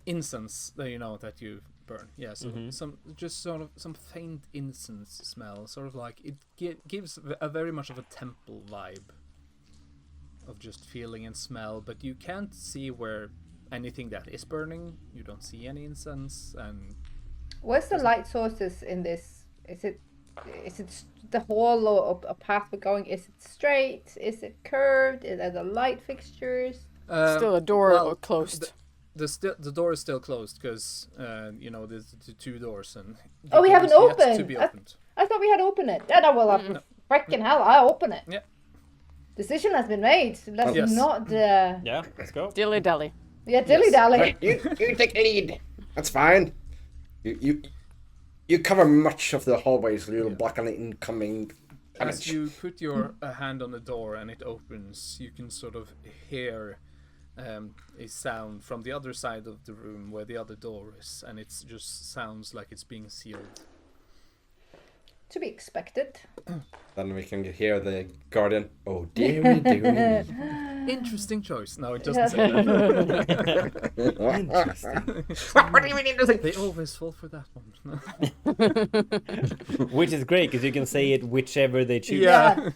Speaker 1: incense that that you burn. Yeah, so some just sort of some faint incense smell, sort of like it gives a very much of a temple vibe of just feeling and smell, but you can't see where anything that is burning. You don't see any incense, and
Speaker 2: Where's the light sources in this? Is it the hall or a path we're going? Is it straight? Is it curved? Are there light fixtures?
Speaker 5: Still a door closed.
Speaker 1: The door is still closed because there's the two doors and
Speaker 2: We haven't
Speaker 1: yet
Speaker 2: opened.
Speaker 1: to be opened.
Speaker 2: I thought we had opened it. No, well, freaking hell, I'll open it.
Speaker 1: Yeah.
Speaker 2: Decision has been made. Let's
Speaker 1: Yes.
Speaker 2: not.
Speaker 4: Yeah, let's go.
Speaker 5: Dilly dally.
Speaker 2: Yeah, dilly dally.
Speaker 3: You take the lead. That's fine. You cover much of the hallway, so you'll block an incoming
Speaker 1: As
Speaker 3: damage.
Speaker 1: you put your hand on the door and it opens, you can sort of hear a sound from the other side of the room where the other door is, and it just sounds like it's being sealed.
Speaker 2: To be expected.
Speaker 3: Then we can hear the guardian. Oh, dearie, dearie.
Speaker 1: Interesting choice. No, it doesn't say that.
Speaker 3: What do you mean interesting?
Speaker 1: They always fall for that one.
Speaker 4: Which is great because you can say it whichever they choose.
Speaker 1: Yeah.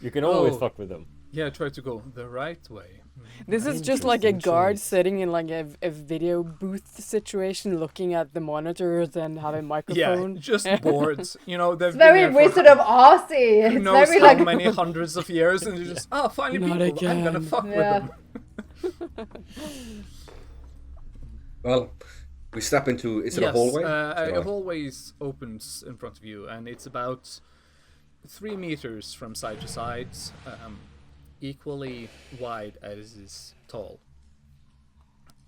Speaker 4: You can always
Speaker 1: Oh.
Speaker 4: fuck with them.
Speaker 1: Yeah, try to go the right way.
Speaker 5: This is just like a
Speaker 4: Interesting
Speaker 5: guard
Speaker 4: choice.
Speaker 5: sitting in like a video booth situation, looking at the monitors and having
Speaker 1: Yeah,
Speaker 5: microphone.
Speaker 1: just bored. They've
Speaker 2: It's very
Speaker 1: been there
Speaker 2: Wizard of Oz.
Speaker 1: for
Speaker 2: It's
Speaker 1: who knows
Speaker 2: very
Speaker 1: how
Speaker 2: like
Speaker 1: many hundreds of years, and you're just, finally
Speaker 5: Not
Speaker 1: people, I'm gonna
Speaker 5: again.
Speaker 1: fuck
Speaker 2: Yeah.
Speaker 1: with them.
Speaker 3: Well, we step into. Is it
Speaker 1: Yes,
Speaker 3: a hallway?
Speaker 1: a hallway opens in front of you, and it's about 3 meters from side to side, equally wide as it is tall.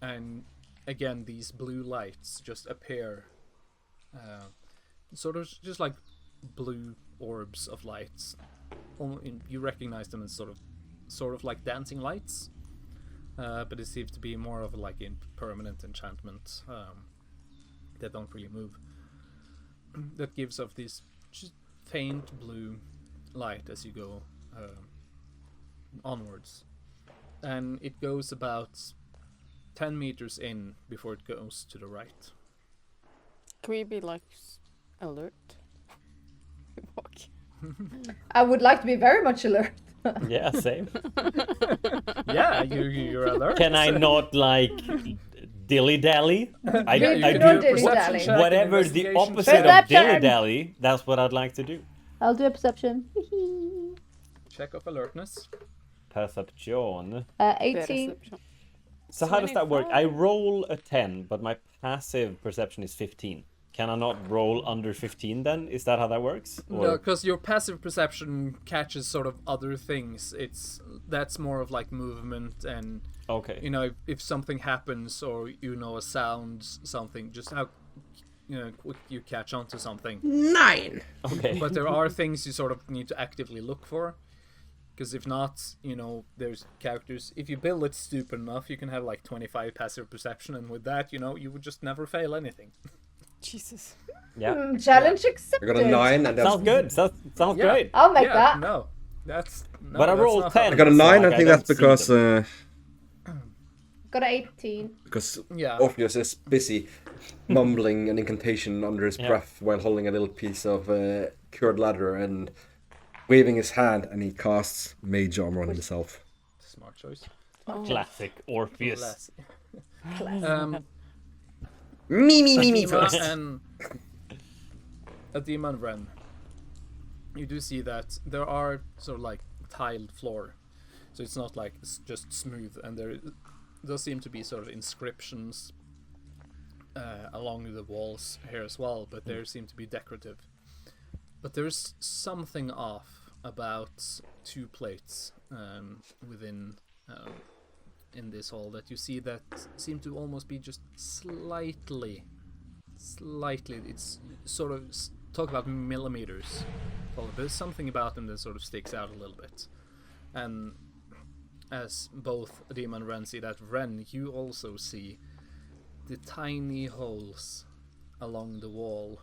Speaker 1: And again, these blue lights just appear, sort of just like blue orbs of lights. You recognize them as sort of like dancing lights, but it seems to be more of like a permanent enchantment that don't really move. That gives off this just faint blue light as you go onwards, and it goes about 10 meters in before it goes to the right.
Speaker 5: Can we be like alert? Walk.
Speaker 2: I would like to be very much alert.
Speaker 4: Yeah, same.
Speaker 1: Yeah, you're alert.
Speaker 4: Can I not like dilly dally? I
Speaker 2: Yeah, you
Speaker 4: I
Speaker 2: can not
Speaker 4: do
Speaker 2: dilly-dally.
Speaker 1: check,
Speaker 4: whatever the
Speaker 1: investigation
Speaker 4: opposite
Speaker 1: check.
Speaker 4: of
Speaker 2: Perception.
Speaker 4: dilly dally. That's what I'd like to do.
Speaker 2: I'll do a perception.
Speaker 1: Check of alertness.
Speaker 4: Perception.
Speaker 2: 18.
Speaker 5: Perception.
Speaker 4: So how does that work?
Speaker 5: 25.
Speaker 4: I roll a 10, but my passive perception is 15. Can I not roll under 15 then? Is that how that works?
Speaker 1: No, because your passive perception catches sort of other things. That's more of like movement and
Speaker 4: Okay.
Speaker 1: if something happens or a sound, something, just how quick you catch on to something.
Speaker 3: 9.
Speaker 4: Okay.
Speaker 1: But there are things you sort of need to actively look for, because if not, there's characters. If you build it stupid enough, you can have like 25 passive perception, and with that, you would just never fail anything.
Speaker 5: Jesus.
Speaker 4: Yeah.
Speaker 2: Challenge
Speaker 3: I
Speaker 2: accepted.
Speaker 3: got a 9, and that's.
Speaker 4: Sounds good. Sounds
Speaker 1: Yeah.
Speaker 4: great.
Speaker 2: I'll make
Speaker 1: Yeah,
Speaker 2: that.
Speaker 1: no, that's. No,
Speaker 4: But I
Speaker 1: that's
Speaker 4: rolled
Speaker 1: not
Speaker 4: 10.
Speaker 3: I got a
Speaker 4: So,
Speaker 3: 9.
Speaker 4: like,
Speaker 3: I think
Speaker 4: I
Speaker 3: that's
Speaker 4: don't see
Speaker 3: because
Speaker 2: Got an 18.
Speaker 1: Yeah.
Speaker 3: Orpheus is busy mumbling an incantation under his
Speaker 4: Yeah.
Speaker 3: breath while holding a little piece of cured leather and waving his hand, and he casts Mage Armor on himself.
Speaker 1: Smart choice.
Speaker 4: Classic Orpheus.
Speaker 1: Less.
Speaker 2: Classic.
Speaker 3: Me
Speaker 1: Adeema
Speaker 4: first.
Speaker 1: and Adeema and Wren, you do see that there are sort of like tiled floor, so it's not like it's just smooth, and there does seem to be sort of inscriptions along the walls here as well, but they seem to be decorative. But there's something off about 2 plates within in this hall that you see that seem to almost be just slightly, it's sort of, talk about millimeters, but there's something about them that sort of sticks out a little bit. And as both Adeema and Wren see that, Wren, you also see the tiny holes along the wall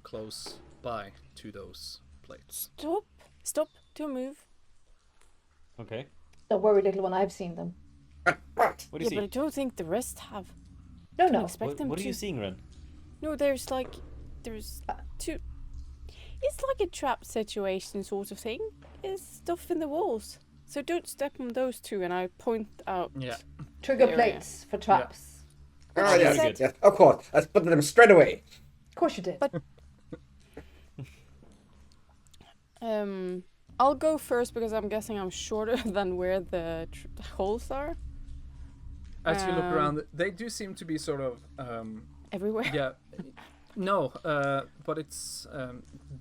Speaker 1: close by to those plates.
Speaker 5: Stop, don't move.
Speaker 4: Okay.
Speaker 2: Don't worry, little one, I've seen them.
Speaker 3: What?
Speaker 4: What do
Speaker 5: Yeah,
Speaker 4: you
Speaker 5: but I
Speaker 4: see?
Speaker 5: don't think the rest have.
Speaker 2: No,
Speaker 5: Don't
Speaker 2: no.
Speaker 5: expect them
Speaker 4: What are
Speaker 5: to.
Speaker 4: you seeing, Ren?
Speaker 5: No, there's two. It's like a trap situation sort of thing. There's stuff in the walls. So don't step on those two, and I point out.
Speaker 1: Yeah.
Speaker 2: Trigger
Speaker 5: area.
Speaker 2: plates for traps.
Speaker 3: Ah,
Speaker 5: She
Speaker 3: yes,
Speaker 5: said-
Speaker 3: yes, of course. I spotted them straight away.
Speaker 2: Of course you did.
Speaker 5: But- I'll go first because I'm guessing I'm shorter than where the holes are.
Speaker 1: As you look around, they do seem to be sort of
Speaker 5: Everywhere.
Speaker 1: yeah. No, but it's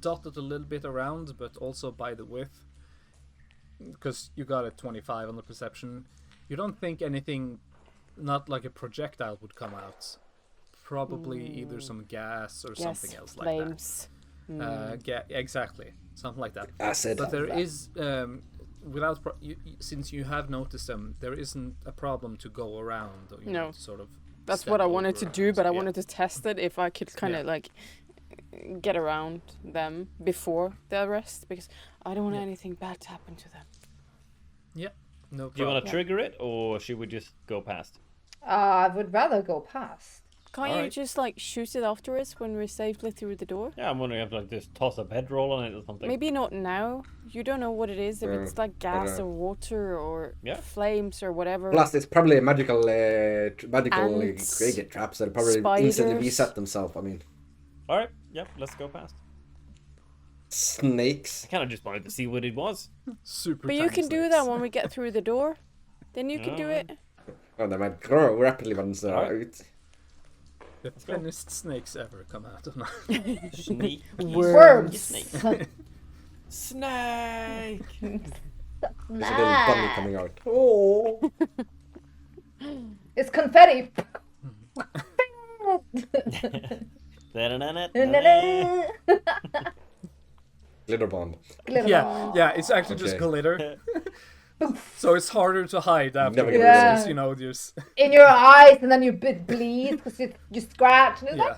Speaker 1: dotted a little bit around, but also by the width. Because you got a 25 on the perception. You don't think anything, not like a projectile, would come out. Probably either some gas or something else
Speaker 5: flames.
Speaker 1: like that. Exactly, something like that.
Speaker 3: Acid.
Speaker 1: But there is, since you have noticed them, there isn't a problem to go around. Or, you know,
Speaker 5: No.
Speaker 1: to sort of.
Speaker 5: That's
Speaker 1: step
Speaker 5: what I wanted to
Speaker 1: over
Speaker 5: do, but I
Speaker 1: yeah.
Speaker 5: wanted to test it if I could kind of like get around them before the rest because I don't want anything bad to happen to them.
Speaker 1: Yeah, no problem.
Speaker 4: Do you want to trigger it, or should we just go past?
Speaker 2: I would rather go past.
Speaker 5: Can't you
Speaker 4: Alright.
Speaker 5: just like shoot it afterwards when we're safely through the door?
Speaker 4: Yeah, I'm wondering if like just toss a bedroll on it or something.
Speaker 5: Maybe not now. You don't know what it is. If it's like gas or water or
Speaker 4: Yeah.
Speaker 5: flames or whatever.
Speaker 3: Plus, it's probably a magical
Speaker 5: Ants,
Speaker 3: created traps that probably instantly
Speaker 5: spiders.
Speaker 3: reset themselves. I mean,
Speaker 4: All right. Yep. Let's go past.
Speaker 3: snakes.
Speaker 4: I kind of just wanted to see what it was.
Speaker 1: Super.
Speaker 5: But you
Speaker 1: tiny
Speaker 5: can do
Speaker 1: snakes.
Speaker 5: that when we get through the door. Then you can do it.
Speaker 3: Oh, they might grow rapidly once they're
Speaker 4: Alright.
Speaker 3: out.
Speaker 1: The
Speaker 4: go.
Speaker 1: thinnest snakes ever come out of my.
Speaker 4: Snake.
Speaker 2: Worms.
Speaker 4: Snake. Snake.
Speaker 3: There's a little bunny coming out. Oh.
Speaker 2: It's confetti.
Speaker 3: Glitter bomb.
Speaker 2: Glitter
Speaker 1: Yeah,
Speaker 2: bomb.
Speaker 1: yeah, it's actually just
Speaker 3: Okay.
Speaker 1: glitter. So it's harder to hide after
Speaker 3: Never gonna
Speaker 2: Yeah.
Speaker 1: because, you know, there's
Speaker 2: In your eyes, and then you bleed because you scratch. And it's
Speaker 1: yeah.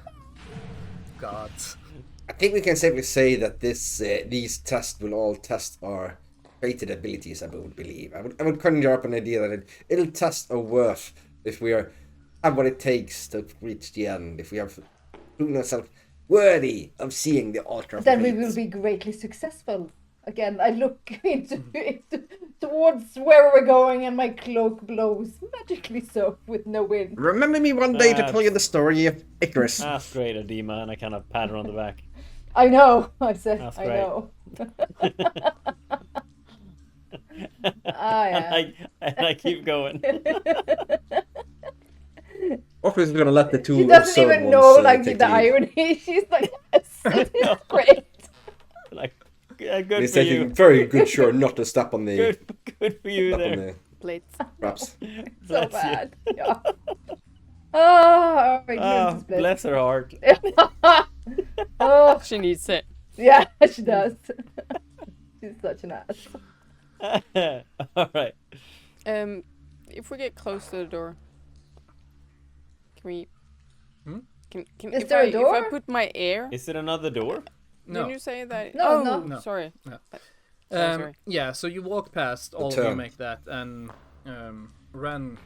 Speaker 1: God.
Speaker 3: I think we can safely say that these tests will all test our created abilities. I would believe. I would conjure up an idea that it'll test our worth if we have what it takes to reach the end. If we have proven ourselves worthy of seeing the ultra.
Speaker 2: then we will be greatly successful. Again, I look towards where we're going, and my cloak blows magically so with no wind.
Speaker 3: Remember me one day to
Speaker 4: That's-
Speaker 3: tell you the story of Icarus.
Speaker 4: That's great, Adeema, and I kind of pat her on the back.
Speaker 2: I know. I said.
Speaker 4: That's
Speaker 2: I
Speaker 4: great.
Speaker 2: know. Yeah.
Speaker 4: and I keep going.
Speaker 3: Orpheus is gonna let the two.
Speaker 2: She doesn't
Speaker 3: absurd
Speaker 2: even know
Speaker 3: ones,
Speaker 2: like
Speaker 3: take
Speaker 2: the
Speaker 3: lead.
Speaker 2: irony. She's like, yes, it's great.
Speaker 4: Like, yeah, good
Speaker 3: He's
Speaker 4: for
Speaker 3: taking
Speaker 4: you.
Speaker 3: very good sure not to step on the
Speaker 4: Good for you
Speaker 3: step on
Speaker 4: there.
Speaker 3: the
Speaker 5: Plates.
Speaker 3: traps.
Speaker 2: So
Speaker 4: Bless you.
Speaker 2: bad. Yeah. Oh, my
Speaker 4: Oh,
Speaker 2: goodness, bless.
Speaker 4: bless her heart.
Speaker 2: Oh,
Speaker 5: She needs it.
Speaker 2: yeah, she does. She's such an ass.
Speaker 4: All right.
Speaker 5: If we get close to the door, can we?
Speaker 1: Hmm?
Speaker 5: Can
Speaker 2: Is
Speaker 5: if
Speaker 2: there a
Speaker 5: If
Speaker 2: door?
Speaker 5: I put my ear,
Speaker 4: Is it another door?
Speaker 1: No.
Speaker 5: didn't you say that?
Speaker 2: No,
Speaker 5: oh,
Speaker 2: no.
Speaker 1: No.
Speaker 5: Sorry.
Speaker 1: No.
Speaker 5: Sorry.
Speaker 1: Yeah, so you walk past, all of you
Speaker 3: turn.
Speaker 1: make that, and Wren,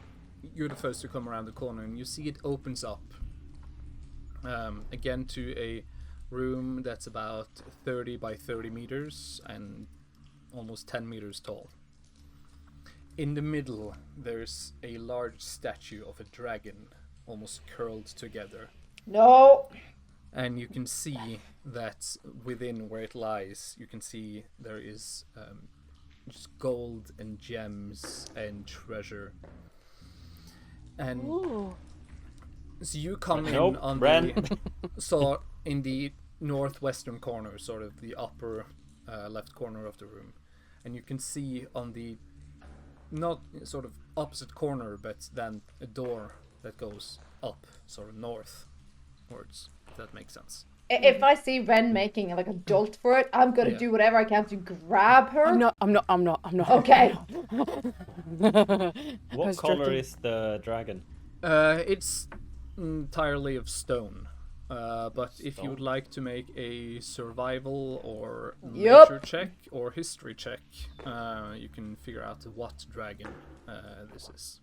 Speaker 1: you're the first to come around the corner, and you see it opens up again to a room that's about 30 by 30 meters and almost 10 meters tall. In the middle, there's a large statue of a dragon, almost curled together.
Speaker 2: No.
Speaker 1: And you can see that within where it lies, you can see there is just gold and gems and treasure. And
Speaker 5: Ooh.
Speaker 1: so you come in
Speaker 4: Nope,
Speaker 1: on
Speaker 4: Bren.
Speaker 1: so in the northwestern corner, sort of the upper left corner of the room, and you can see on the not sort of opposite corner, but then a door that goes up, sort of northwards. If that makes sense.
Speaker 2: If I see Wren making like a jolt for it, I'm gonna
Speaker 1: Yeah.
Speaker 2: do whatever I can to grab her.
Speaker 5: I'm not.
Speaker 2: Okay.
Speaker 4: What
Speaker 5: was
Speaker 4: color
Speaker 5: joking.
Speaker 4: is the dragon?
Speaker 1: It's entirely of stone. But if you would like to make a survival or
Speaker 2: Yup.
Speaker 1: nature check or history check, you can figure out what dragon this is.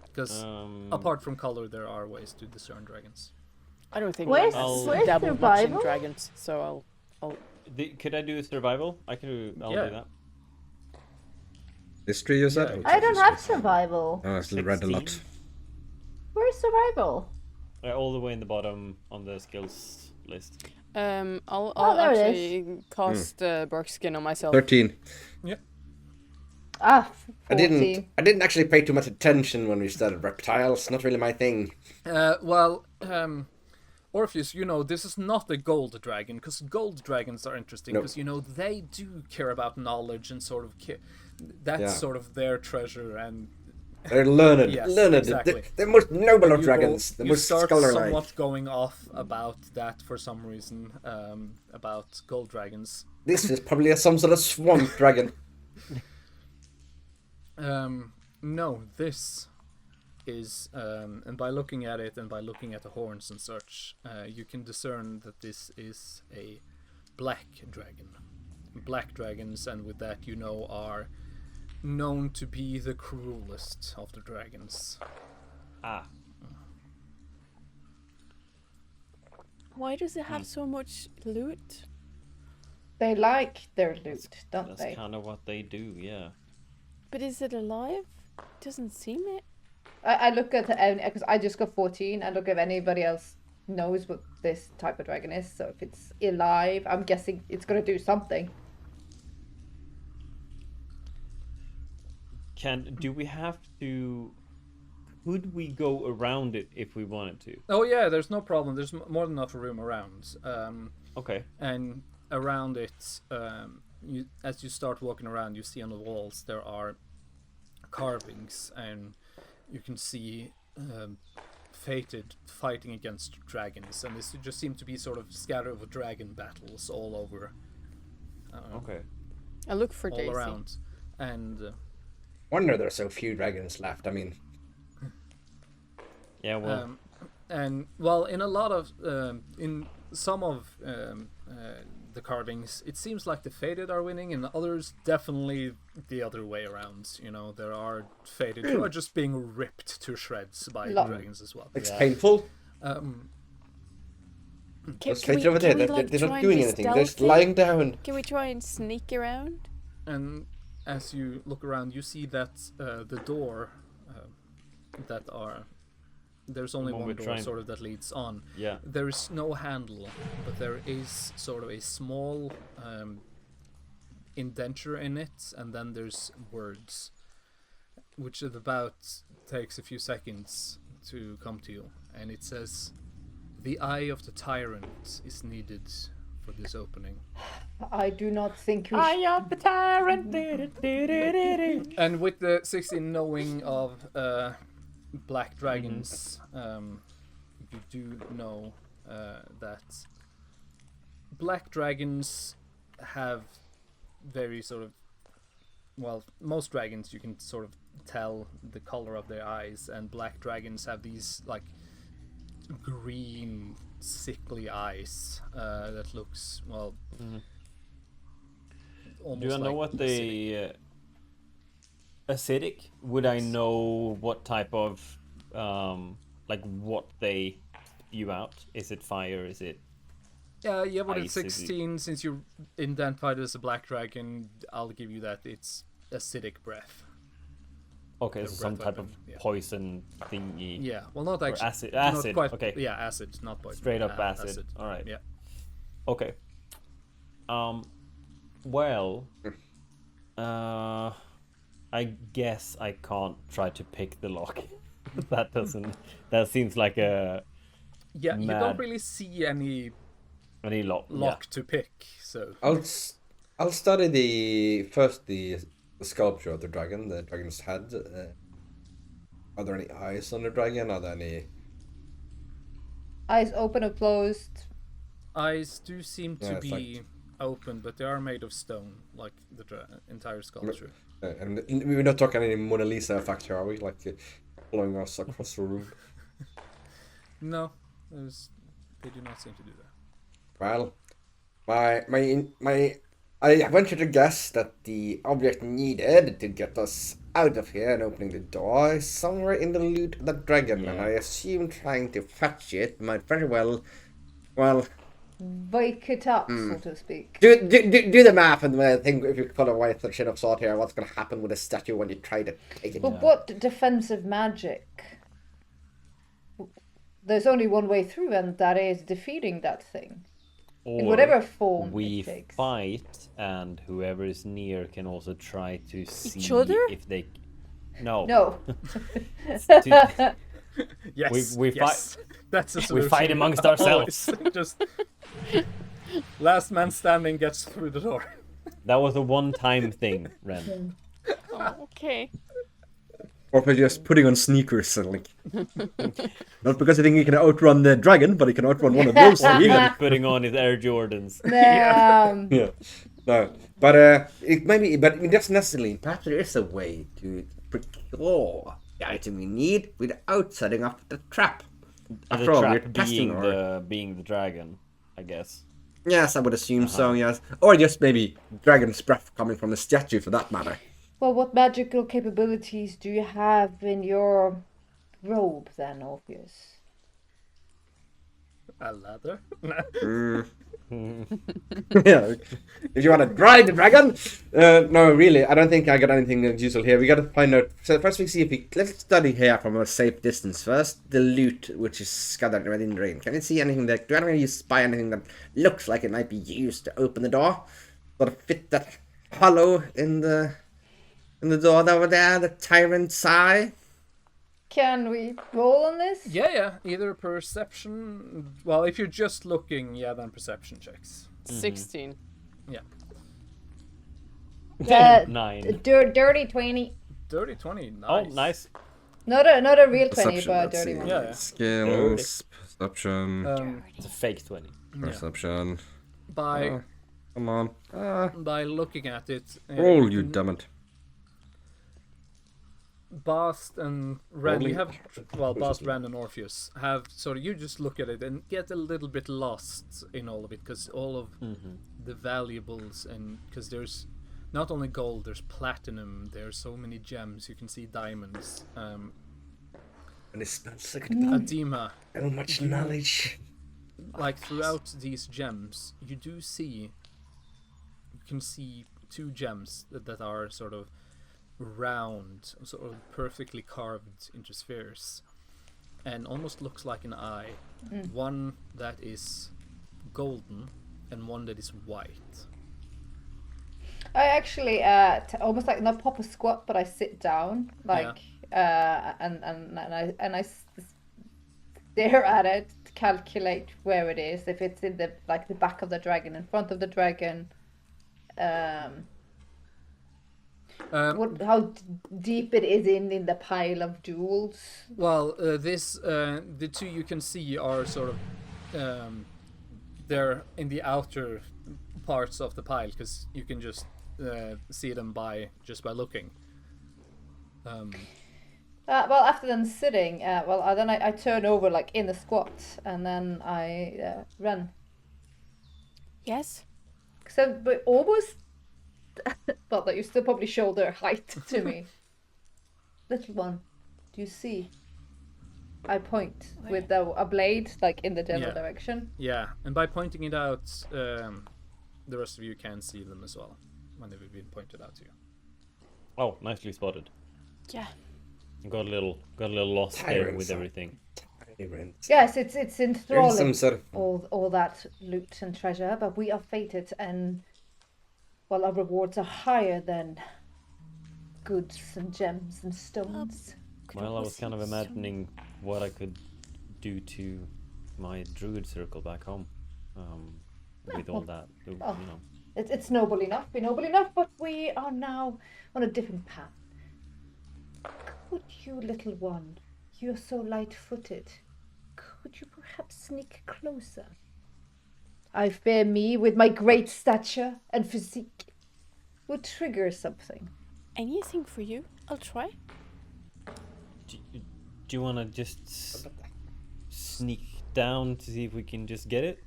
Speaker 1: Because apart from color, there are ways to discern dragons.
Speaker 5: I don't think
Speaker 2: Where's-
Speaker 5: I'll
Speaker 2: where's
Speaker 5: dabble much in
Speaker 2: survival?
Speaker 5: dragons, so I'll
Speaker 4: Could I do survival? I'll
Speaker 1: Yeah.
Speaker 4: do that.
Speaker 3: History, you said?
Speaker 1: Yeah,
Speaker 3: Okay.
Speaker 2: I don't have survival.
Speaker 3: Oh, I still read a lot.
Speaker 4: 16.
Speaker 2: Where's survival?
Speaker 4: All the way in the bottom on the skills list.
Speaker 5: I'll
Speaker 2: there it is.
Speaker 5: actually cast bark skin on myself.
Speaker 3: 13.
Speaker 2: Ah,
Speaker 3: I
Speaker 2: 14.
Speaker 3: didn't actually pay too much attention when we started reptiles. Not really my thing.
Speaker 1: Orpheus, this is not a gold dragon, because gold dragons are interesting,
Speaker 3: No.
Speaker 1: because, they do care about knowledge and sort of that's
Speaker 3: Yeah.
Speaker 1: sort of their treasure, and
Speaker 3: They're learned.
Speaker 1: Yes,
Speaker 3: learned.
Speaker 1: exactly.
Speaker 3: The most noble of
Speaker 1: you
Speaker 3: dragons.
Speaker 1: go-
Speaker 3: The
Speaker 1: you
Speaker 3: most
Speaker 1: start
Speaker 3: scholar-like.
Speaker 1: somewhat going off about that for some reason, about gold dragons.
Speaker 3: This is probably some sort of swamp dragon.
Speaker 1: No, this is, and by looking at it and by looking at the horns and such, you can discern that this is a black dragon. Black dragons, and with that, are known to be the cruelest of the dragons.
Speaker 4: Ah.
Speaker 5: Why does it have so much loot?
Speaker 2: They like their loot, don't
Speaker 4: That's
Speaker 2: they?
Speaker 4: kind of what they do, yeah.
Speaker 5: But is it alive? Doesn't seem it.
Speaker 2: I look at because I just got 14. I look if anybody else knows what this type of dragon is. So if it's alive, I'm guessing it's gonna do something.
Speaker 4: Do we have to? Could we go around it if we wanted to?
Speaker 1: Oh yeah, there's no problem. There's more than enough room around.
Speaker 4: Okay.
Speaker 1: And around it, as you start walking around, you see on the walls there are carvings, and you can see fated fighting against dragons, and this just seem to be sort of scatter of dragon battles all over.
Speaker 4: Okay.
Speaker 5: I look for
Speaker 1: all
Speaker 5: Daisy.
Speaker 1: around, and
Speaker 3: Wonder there's so few dragons left. I mean,
Speaker 4: Yeah. Well.
Speaker 1: and well, in a lot of in some of the carvings, it seems like the fated are winning, and others definitely the other way around. There are fated who are just being ripped to shreds by dragons as well.
Speaker 3: it's
Speaker 4: Yeah.
Speaker 3: painful. Those fates over there, they're
Speaker 5: try
Speaker 3: not
Speaker 5: and
Speaker 3: doing
Speaker 5: be
Speaker 3: anything. They're just
Speaker 5: stealthy?
Speaker 3: lying down.
Speaker 5: Can we try and sneak around?
Speaker 1: And as you look around, you see that the door there's only
Speaker 4: One
Speaker 1: one
Speaker 4: we're
Speaker 1: door
Speaker 4: trying-
Speaker 1: sort of that leads on.
Speaker 4: Yeah.
Speaker 1: There is no handle, but there is sort of a small indenture in it, and then there's words, which at about takes a few seconds to come to you, and it says, "The eye of the tyrant is needed for this opening."
Speaker 2: I do not think we.
Speaker 4: am the tyrant.
Speaker 1: And with the 16 knowing of black dragons, you do know that black dragons have very sort of, well, most dragons you can sort of tell the color of their eyes, and black dragons have these like green sickly eyes that looks, well, almost
Speaker 4: Do I know
Speaker 1: like
Speaker 4: what
Speaker 1: acidic.
Speaker 4: they? Acidic? Would I know what type of, like what they spew out? Is it fire? Is it?
Speaker 1: Yeah, but
Speaker 4: Ice,
Speaker 1: it's
Speaker 4: is it-
Speaker 1: 16, since you're identified as a black dragon, I'll give you that it's acidic breath.
Speaker 4: Okay,
Speaker 1: The
Speaker 4: so some
Speaker 1: breath
Speaker 4: type of
Speaker 1: weapon, yeah.
Speaker 4: poison thingy.
Speaker 1: Yeah, well, not actually.
Speaker 4: acid-
Speaker 1: not
Speaker 4: acid,
Speaker 1: quite-
Speaker 4: okay.
Speaker 1: Yeah, acid, not poison.
Speaker 4: Straight up acid. All right.
Speaker 1: Yeah.
Speaker 4: Okay. Well, I guess I can't try to pick the lock. That doesn't. That seems like a
Speaker 1: Yeah, you
Speaker 4: Mad.
Speaker 1: don't really see any
Speaker 4: any lock.
Speaker 1: lock to pick, so.
Speaker 3: I'll study the sculpture of the dragon's head. Are there any eyes on the dragon? Are there any?
Speaker 2: Eyes open or closed.
Speaker 1: Eyes do seem to
Speaker 3: Yeah, it's
Speaker 1: be open, but they are made of stone, like the entire sculpture.
Speaker 3: And we're not talking any Mona Lisa effect here, are we? Like blowing us across the room.
Speaker 1: No, there's they do not seem to do that.
Speaker 3: Well, I venture to guess that the object needed to get us out of here and opening the door is somewhere in the loot of the dragon, and
Speaker 4: Yeah.
Speaker 3: I assume trying to fetch it might very well, well,
Speaker 2: Wake it up, so to speak.
Speaker 3: do the math and think if you pull a white shit of sort here, what's going to happen with the statue when you try to take it?
Speaker 2: But what defensive magic? There's only one way through, and that is defeating that thing.
Speaker 4: Or
Speaker 2: In whatever form
Speaker 4: we
Speaker 2: it takes.
Speaker 4: fight, and whoever is near can also try to see
Speaker 5: other?
Speaker 4: if they. No.
Speaker 2: No.
Speaker 1: Yes,
Speaker 4: we
Speaker 1: yes. That's a solution.
Speaker 4: fight amongst ourselves.
Speaker 1: Always. Just last man standing gets through the door.
Speaker 4: That was a one-time thing, Wren.
Speaker 5: Oh, okay.
Speaker 3: Or by just putting on sneakers and like, not because I think he can outrun the dragon, but he can outrun one of those three.
Speaker 4: Putting on his Air Jordans.
Speaker 3: Yeah, no, but it maybe, but it doesn't necessarily. Perhaps there is a way to procure the item we need without setting up the trap. After
Speaker 4: The
Speaker 3: all, we're
Speaker 4: trap
Speaker 3: testing
Speaker 4: being
Speaker 3: our...
Speaker 4: being the dragon, I guess.
Speaker 3: Yes, I would assume so. Yes, or just maybe dragon's breath coming from the statue, for that matter.
Speaker 2: Well, what magical capabilities do you have in your robe then, Orpheus?
Speaker 1: A ladder?
Speaker 3: Yeah, if you want to drive the dragon. No, really, I don't think I got anything useful here. We got to find out. So first, we see if we let's study here from a safe distance. First, the loot which is scattered within range. Can you see anything that? Do anyone spy anything that looks like it might be used to open the door? Sort of fit that hollow in the door over there, the tyrant's eye.
Speaker 2: Can we roll on this?
Speaker 1: Yeah. Either perception. Well, if you're just looking, then perception checks.
Speaker 5: 16.
Speaker 1: Yeah.
Speaker 2: Uh,
Speaker 4: 9.
Speaker 2: Dirty 20.
Speaker 1: Dirty 20. Nice.
Speaker 4: Oh, nice.
Speaker 2: Not a real 20,
Speaker 3: Perception,
Speaker 2: but a
Speaker 3: let's
Speaker 2: dirty
Speaker 3: see.
Speaker 2: one.
Speaker 1: Yeah.
Speaker 3: Skills, perception,
Speaker 4: It's a fake 20.
Speaker 3: perception.
Speaker 1: By
Speaker 3: Come on.
Speaker 1: by looking at it.
Speaker 3: Roll, you dammit.
Speaker 1: Baast and Wren,
Speaker 3: Rolling.
Speaker 1: you have, well, Baast, Wren, and Orpheus have sort of, you just look at it and get a little bit lost in all of it, because all of the valuables, and because there's not only gold, there's platinum, there's so many gems, you can see diamonds,
Speaker 3: And it smells like
Speaker 1: Adeema,
Speaker 3: so much knowledge.
Speaker 1: like throughout these gems, you can see 2 gems that are sort of round, sort of perfectly carved into spheres, and almost looks like an eye. One that is golden and one that is white.
Speaker 2: I actually almost like not pop a squat, but I sit down like and I stare at it to calculate where it is, if it's in the back of the dragon, in front of the dragon. How deep it is in the pile of jewels.
Speaker 1: Well, the 2 you can see are sort of they're in the outer parts of the pile, because you can just see them by looking.
Speaker 2: Well, after then sitting, then I turn over like in the squat, and then I run.
Speaker 5: Yes?
Speaker 2: So, but almost. But that you still probably shoulder height to me. Little one, do you see? I point with a blade, like in the general direction.
Speaker 1: Yeah, and by pointing it out, the rest of you can see them as well when they've been pointed out to you.
Speaker 4: Oh, nicely spotted.
Speaker 5: Yeah.
Speaker 4: Got a little lost there with everything.
Speaker 2: Yes, it's enthralling.
Speaker 3: Some sort of...
Speaker 2: all that loot and treasure, but we are fated, and well, our rewards are higher than goods and gems and stones.
Speaker 4: Well, I was kind of imagining what I could do to my druid circle back home, with all that. You know.
Speaker 2: It's noble enough, but we are now on a different path. Could you, little one, you're so light-footed, could you perhaps sneak closer? I fear me, with my great stature and physique, would trigger something.
Speaker 5: Anything for you? I'll try.
Speaker 4: Do you want to just sneak down to see if we can just get it?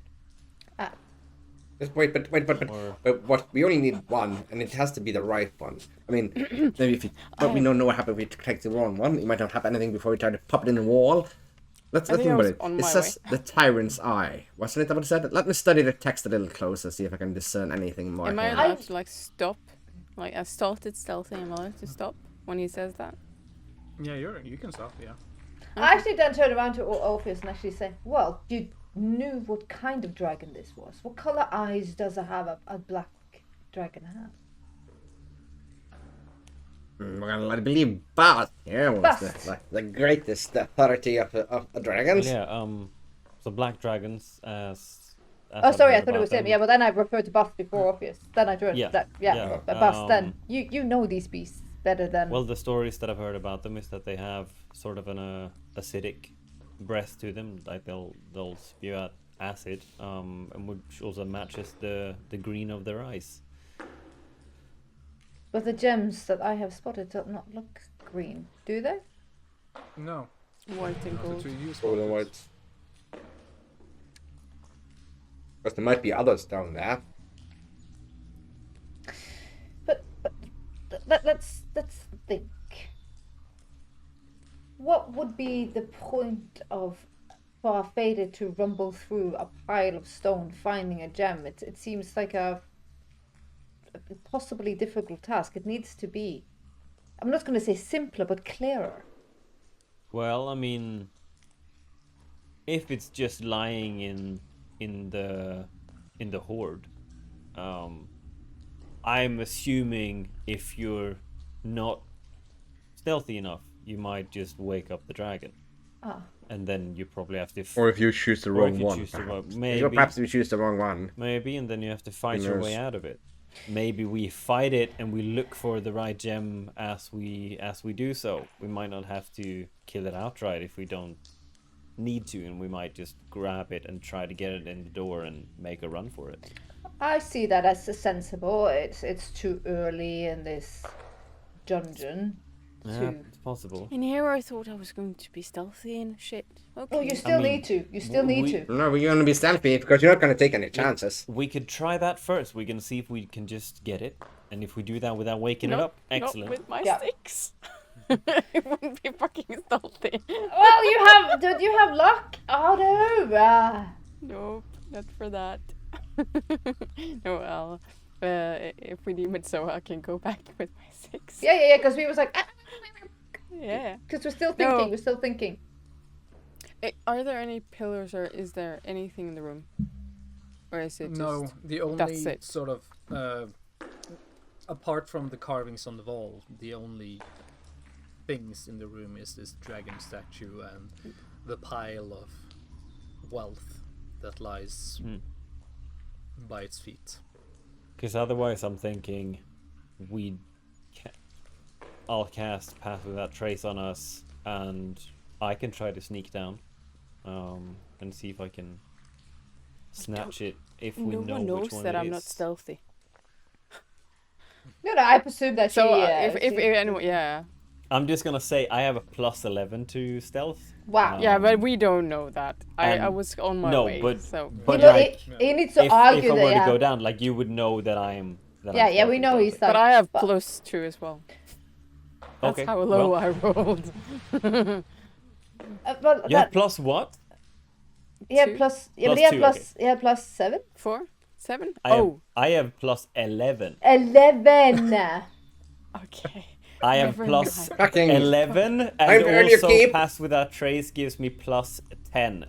Speaker 3: Just wait, but
Speaker 4: Or
Speaker 3: what? We only need one, and it has to be the right one. I mean, maybe if you, but we don't know what happened if we collect the wrong one. It might not happen anything before we try to pop it in the wall. Let's
Speaker 5: think
Speaker 3: think
Speaker 5: I
Speaker 3: about
Speaker 5: was
Speaker 3: it.
Speaker 5: on
Speaker 3: It
Speaker 5: my
Speaker 3: says the Tyrant's Eye. Wasn't it that what it said? Let me study the text a little closer, see if I can discern anything more.
Speaker 5: Am I
Speaker 3: here.
Speaker 5: allowed to like stop? Like I started stealthy, am I allowed to stop when he says that?
Speaker 1: Yeah, you can stop. Yeah.
Speaker 2: I actually then turn around to Orpheus and actually say, well, you knew what kind of dragon this was. What color eyes does a black dragon have?
Speaker 3: We're gonna believe Baast here was
Speaker 2: Baast.
Speaker 3: the greatest authority of dragons.
Speaker 4: yeah, so black dragons as
Speaker 2: Oh,
Speaker 4: I've
Speaker 2: sorry, I
Speaker 4: heard
Speaker 2: thought it
Speaker 4: about
Speaker 2: was him.
Speaker 4: them.
Speaker 2: Yeah, well then I referred to Baast before Orpheus. Then I turned
Speaker 4: Yeah,
Speaker 2: that.
Speaker 4: yeah,
Speaker 2: But Baast, then
Speaker 4: um,
Speaker 2: you know these beasts better than.
Speaker 4: Well, the stories that I've heard about them is that they have sort of an acidic breath to them, like they'll spew out acid, and which also matches the green of their eyes.
Speaker 2: But the gems that I have spotted do not look green, do they?
Speaker 1: No.
Speaker 5: White and
Speaker 1: The
Speaker 5: gold.
Speaker 1: two use
Speaker 3: Gold and
Speaker 1: focus.
Speaker 3: white. Because there might be others down there.
Speaker 2: But let's think. What would be the point of for a fader to rumble through a pile of stone finding a gem? It seems like a possibly difficult task. It needs to be, I'm not going to say simpler, but clearer.
Speaker 4: Well, I mean, if it's just lying in the hoard, I'm assuming if you're not stealthy enough, you might just wake up the dragon, and then you probably have to.
Speaker 3: Or if you choose the
Speaker 4: Or
Speaker 3: wrong
Speaker 4: if you
Speaker 3: one.
Speaker 4: choose the
Speaker 3: Perhaps.
Speaker 4: wrong- maybe.
Speaker 3: Perhaps if you choose the wrong one.
Speaker 4: Maybe, and then you have to fight
Speaker 3: Who
Speaker 4: your way
Speaker 3: knows?
Speaker 4: out of it. Maybe we fight it and we look for the right gem as we do so. We might not have to kill it outright if we don't need to, and we might just grab it and try to get it in the door and make a run for it.
Speaker 2: I see that as sensible. It's too early in this dungeon
Speaker 4: Yeah,
Speaker 2: to.
Speaker 4: it's possible.
Speaker 5: In here I thought I was going to be stealthy and shit. Okay.
Speaker 2: Oh, you still
Speaker 4: mean,
Speaker 2: need to. You still need
Speaker 4: we-
Speaker 2: to.
Speaker 3: No, we're gonna be stealthy because you're not gonna take any chances.
Speaker 4: We could try that first. We can see if we can just get it, and if we do that without waking it
Speaker 5: Not-
Speaker 4: up, excellent.
Speaker 5: Not with my
Speaker 2: Yeah.
Speaker 5: sticks. It wouldn't be fucking stealthy.
Speaker 2: Well, you have. Don't you have luck? Oh no.
Speaker 5: Nope, not for that. No, well, if we deem it so, I can go back with my six.
Speaker 2: Yeah. Because we was like,
Speaker 5: Yeah.
Speaker 2: because we're still thinking.
Speaker 5: No.
Speaker 2: We're still thinking.
Speaker 5: Are there any pillars or is there anything in the room? Or is it
Speaker 1: No,
Speaker 5: just...
Speaker 1: the only
Speaker 5: that's it.
Speaker 1: sort of apart from the carvings on the wall, the only things in the room is this dragon statue and the pile of wealth that lies by its feet.
Speaker 4: Because otherwise, I'm thinking I'll cast Path Without Trace on us, and I can try to sneak down, and see if I can snatch it if we
Speaker 5: No
Speaker 4: know
Speaker 5: one knows
Speaker 4: which one
Speaker 5: that
Speaker 4: it
Speaker 5: I'm not
Speaker 4: is.
Speaker 5: stealthy.
Speaker 2: No, I presume that
Speaker 5: So
Speaker 2: she.
Speaker 5: if anyway, yeah.
Speaker 4: I'm just gonna say I have a +11 to stealth.
Speaker 2: Wow.
Speaker 5: Yeah, but we don't know that. I
Speaker 4: and-
Speaker 5: was on my
Speaker 4: no,
Speaker 5: way,
Speaker 4: but-
Speaker 5: so...
Speaker 4: But
Speaker 2: He,
Speaker 4: like,
Speaker 2: he needs to
Speaker 4: if
Speaker 2: argue
Speaker 4: I were
Speaker 2: that. Yeah,
Speaker 4: to go down, like you would know that I am. That
Speaker 2: yeah,
Speaker 4: I'm
Speaker 2: yeah. We
Speaker 4: stealthy
Speaker 2: know
Speaker 4: about
Speaker 2: he's
Speaker 4: it.
Speaker 2: that.
Speaker 5: But I have
Speaker 2: but-
Speaker 5: +2 as well. That's
Speaker 4: Okay,
Speaker 5: how low
Speaker 4: well,
Speaker 5: I rolled.
Speaker 2: Well,
Speaker 4: you have
Speaker 2: that,
Speaker 4: plus what?
Speaker 2: yeah,
Speaker 5: two?
Speaker 2: plus. Yeah,
Speaker 4: Plus
Speaker 2: but he had
Speaker 4: two,
Speaker 2: plus. He had plus 7.
Speaker 5: 4? 7?
Speaker 4: I have +11.
Speaker 2: 11.
Speaker 5: Okay.
Speaker 4: I have
Speaker 5: Never
Speaker 4: plus
Speaker 5: mind.
Speaker 3: Fucking
Speaker 4: 11, and
Speaker 3: I'm earlier
Speaker 4: also
Speaker 3: keep.
Speaker 4: Pass Without Trace gives me +10.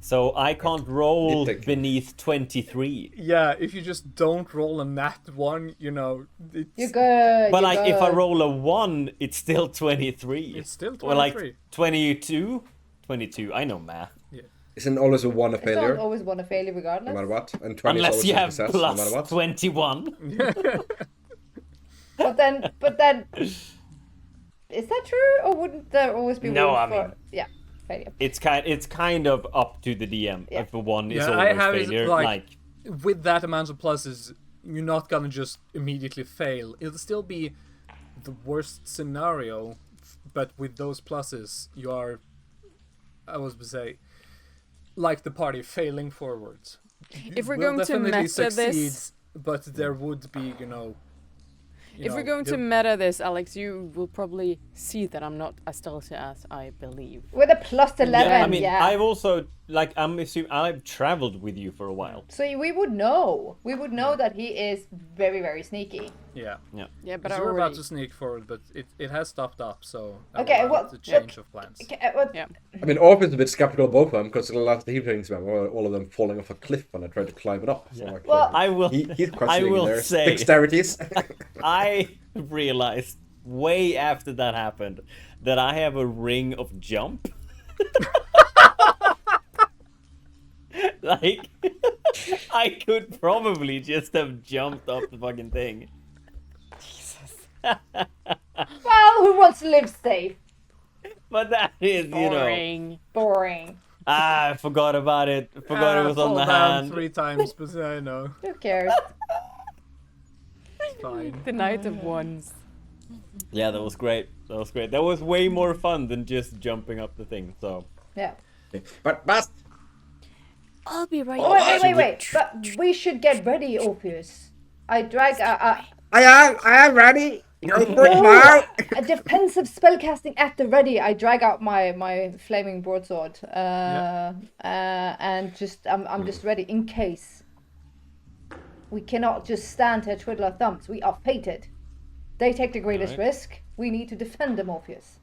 Speaker 4: So I can't roll
Speaker 3: Did the-
Speaker 4: beneath 23.
Speaker 1: Yeah, if you just don't roll a nat 1, you know, it's,
Speaker 2: You're good.
Speaker 4: But
Speaker 2: you're
Speaker 4: like if I
Speaker 2: good.
Speaker 4: roll a 1, it's still 23.
Speaker 1: it's still 23.
Speaker 4: Or like 22? 22, I know math.
Speaker 3: isn't always a one a
Speaker 2: It's not
Speaker 3: failure,
Speaker 2: always want to failure
Speaker 3: no
Speaker 2: regardless.
Speaker 3: matter what. And 20 is
Speaker 4: Unless
Speaker 3: always
Speaker 4: you
Speaker 3: a
Speaker 4: have
Speaker 3: success, no matter
Speaker 4: plus
Speaker 3: what.
Speaker 4: 21.
Speaker 2: But then, is that true, or wouldn't there always be
Speaker 4: No,
Speaker 2: room
Speaker 4: I
Speaker 2: for?
Speaker 4: mean-
Speaker 2: Yeah, failure.
Speaker 4: It's kind of up to the DM.
Speaker 2: Yeah.
Speaker 4: If the one is
Speaker 1: Yeah, I
Speaker 4: always
Speaker 1: have it,
Speaker 4: failure,
Speaker 1: like- with that amount of pluses, you're not gonna just immediately fail. It'll still be the worst scenario, but with those pluses, you are, I was to say, like the party failing forwards.
Speaker 5: If we're
Speaker 1: We'll
Speaker 5: going to
Speaker 1: definitely
Speaker 5: meta
Speaker 1: succeed,
Speaker 5: this,
Speaker 1: but there would be,
Speaker 5: if we're going to meta this, Alex, you will probably see that I'm not as stealthy as I believe.
Speaker 2: With a plus 11,
Speaker 4: Yeah, I mean, I've also I'm assuming I've traveled with you for a while.
Speaker 2: So we would know. We would know that he is very, very sneaky.
Speaker 1: Yeah.
Speaker 5: Yeah, but I
Speaker 1: You're about
Speaker 5: already...
Speaker 1: to sneak forward, but it has stopped up, so
Speaker 2: Okay,
Speaker 1: well, the change of plans.
Speaker 2: Okay, what?
Speaker 5: Yeah.
Speaker 3: I mean, Orpheus is a bit skeptical of both of them because the last he things about all of them falling off a cliff when I tried to climb it up. So like,
Speaker 2: Well,
Speaker 4: I will.
Speaker 3: he's
Speaker 4: I
Speaker 3: questioning
Speaker 4: will
Speaker 3: their
Speaker 4: say.
Speaker 3: dexterities.
Speaker 4: I realized way after that happened that I have a ring of jump. Like, I could probably just have jumped up the fucking thing.
Speaker 2: Well, who wants to live safe?
Speaker 4: But that is,
Speaker 5: Boring.
Speaker 2: Boring.
Speaker 4: I forgot about it. Forgot it was on
Speaker 1: fall
Speaker 4: the
Speaker 1: down
Speaker 4: hand.
Speaker 1: 3 times, but I know.
Speaker 2: Who cares?
Speaker 1: It's fine.
Speaker 5: The night of ones.
Speaker 4: Yeah, that was great. That was way more fun than just jumping up the thing. So
Speaker 2: Yeah.
Speaker 3: But Baast,
Speaker 5: I'll be right
Speaker 2: Oh, wait. But we should get ready, Orpheus. I drag
Speaker 3: I am ready. Go for it now.
Speaker 2: a defensive spellcasting at the ready. I drag out my flaming broadsword. And just I'm just ready in case. We cannot just stand here twiddle our thumbs. We are fated. They take the greatest
Speaker 4: Alright.
Speaker 2: risk. We need to defend them, Orpheus.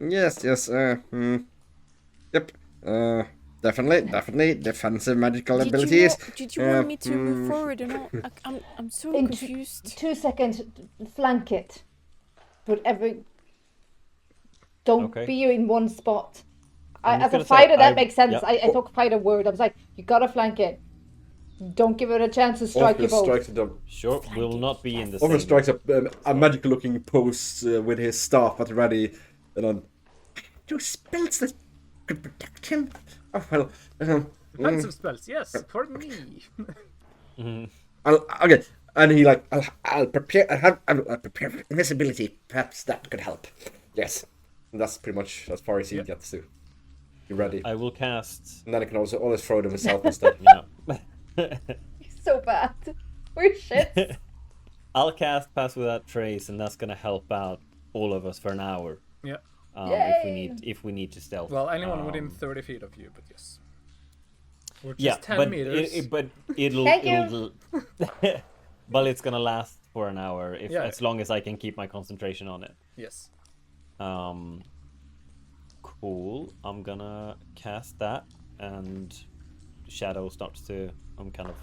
Speaker 3: Yes. Yep. Definitely defensive magical abilities.
Speaker 5: Did you want me to move forward or not? I'm so
Speaker 2: In
Speaker 5: confused.
Speaker 2: 2 seconds, flank it. Put Don't
Speaker 4: Okay.
Speaker 2: be in one spot.
Speaker 4: I'm just
Speaker 2: As a
Speaker 4: gonna say,
Speaker 2: fighter, that makes sense.
Speaker 4: yeah.
Speaker 2: I took fighter word. I was like, you gotta flank it. Don't give it a chance to strike you
Speaker 3: Orpheus
Speaker 2: both.
Speaker 3: strikes the
Speaker 4: sure, we'll not be in the
Speaker 3: Orpheus
Speaker 4: same.
Speaker 3: strikes a magical-looking pose with his staff at ready, and then do spells that could protect him. Oh well.
Speaker 1: Defensive spells, yes, for me.
Speaker 3: Okay, and he like I'll prepare. I'll prepare for invisibility. Perhaps that could help. Yes, and that's pretty much as far as he gets to. You're ready,
Speaker 4: I will cast.
Speaker 3: and then he can also always throw them himself instead.
Speaker 4: Yeah.
Speaker 2: So bad. We're shit.
Speaker 4: I'll cast Pass Without Trace, and that's gonna help out all of us for an hour.
Speaker 1: Yeah.
Speaker 4: If we need to stealth.
Speaker 1: Well, anyone within 30 feet of you, but yes. Or just
Speaker 4: Yeah,
Speaker 1: 10
Speaker 4: but
Speaker 1: meters.
Speaker 4: it'll
Speaker 2: Thank you.
Speaker 4: but it's gonna last for an hour
Speaker 1: Yeah.
Speaker 4: as long as I can keep my concentration on it.
Speaker 1: Yes.
Speaker 4: Cool. I'm gonna cast that, and shadow starts to kind of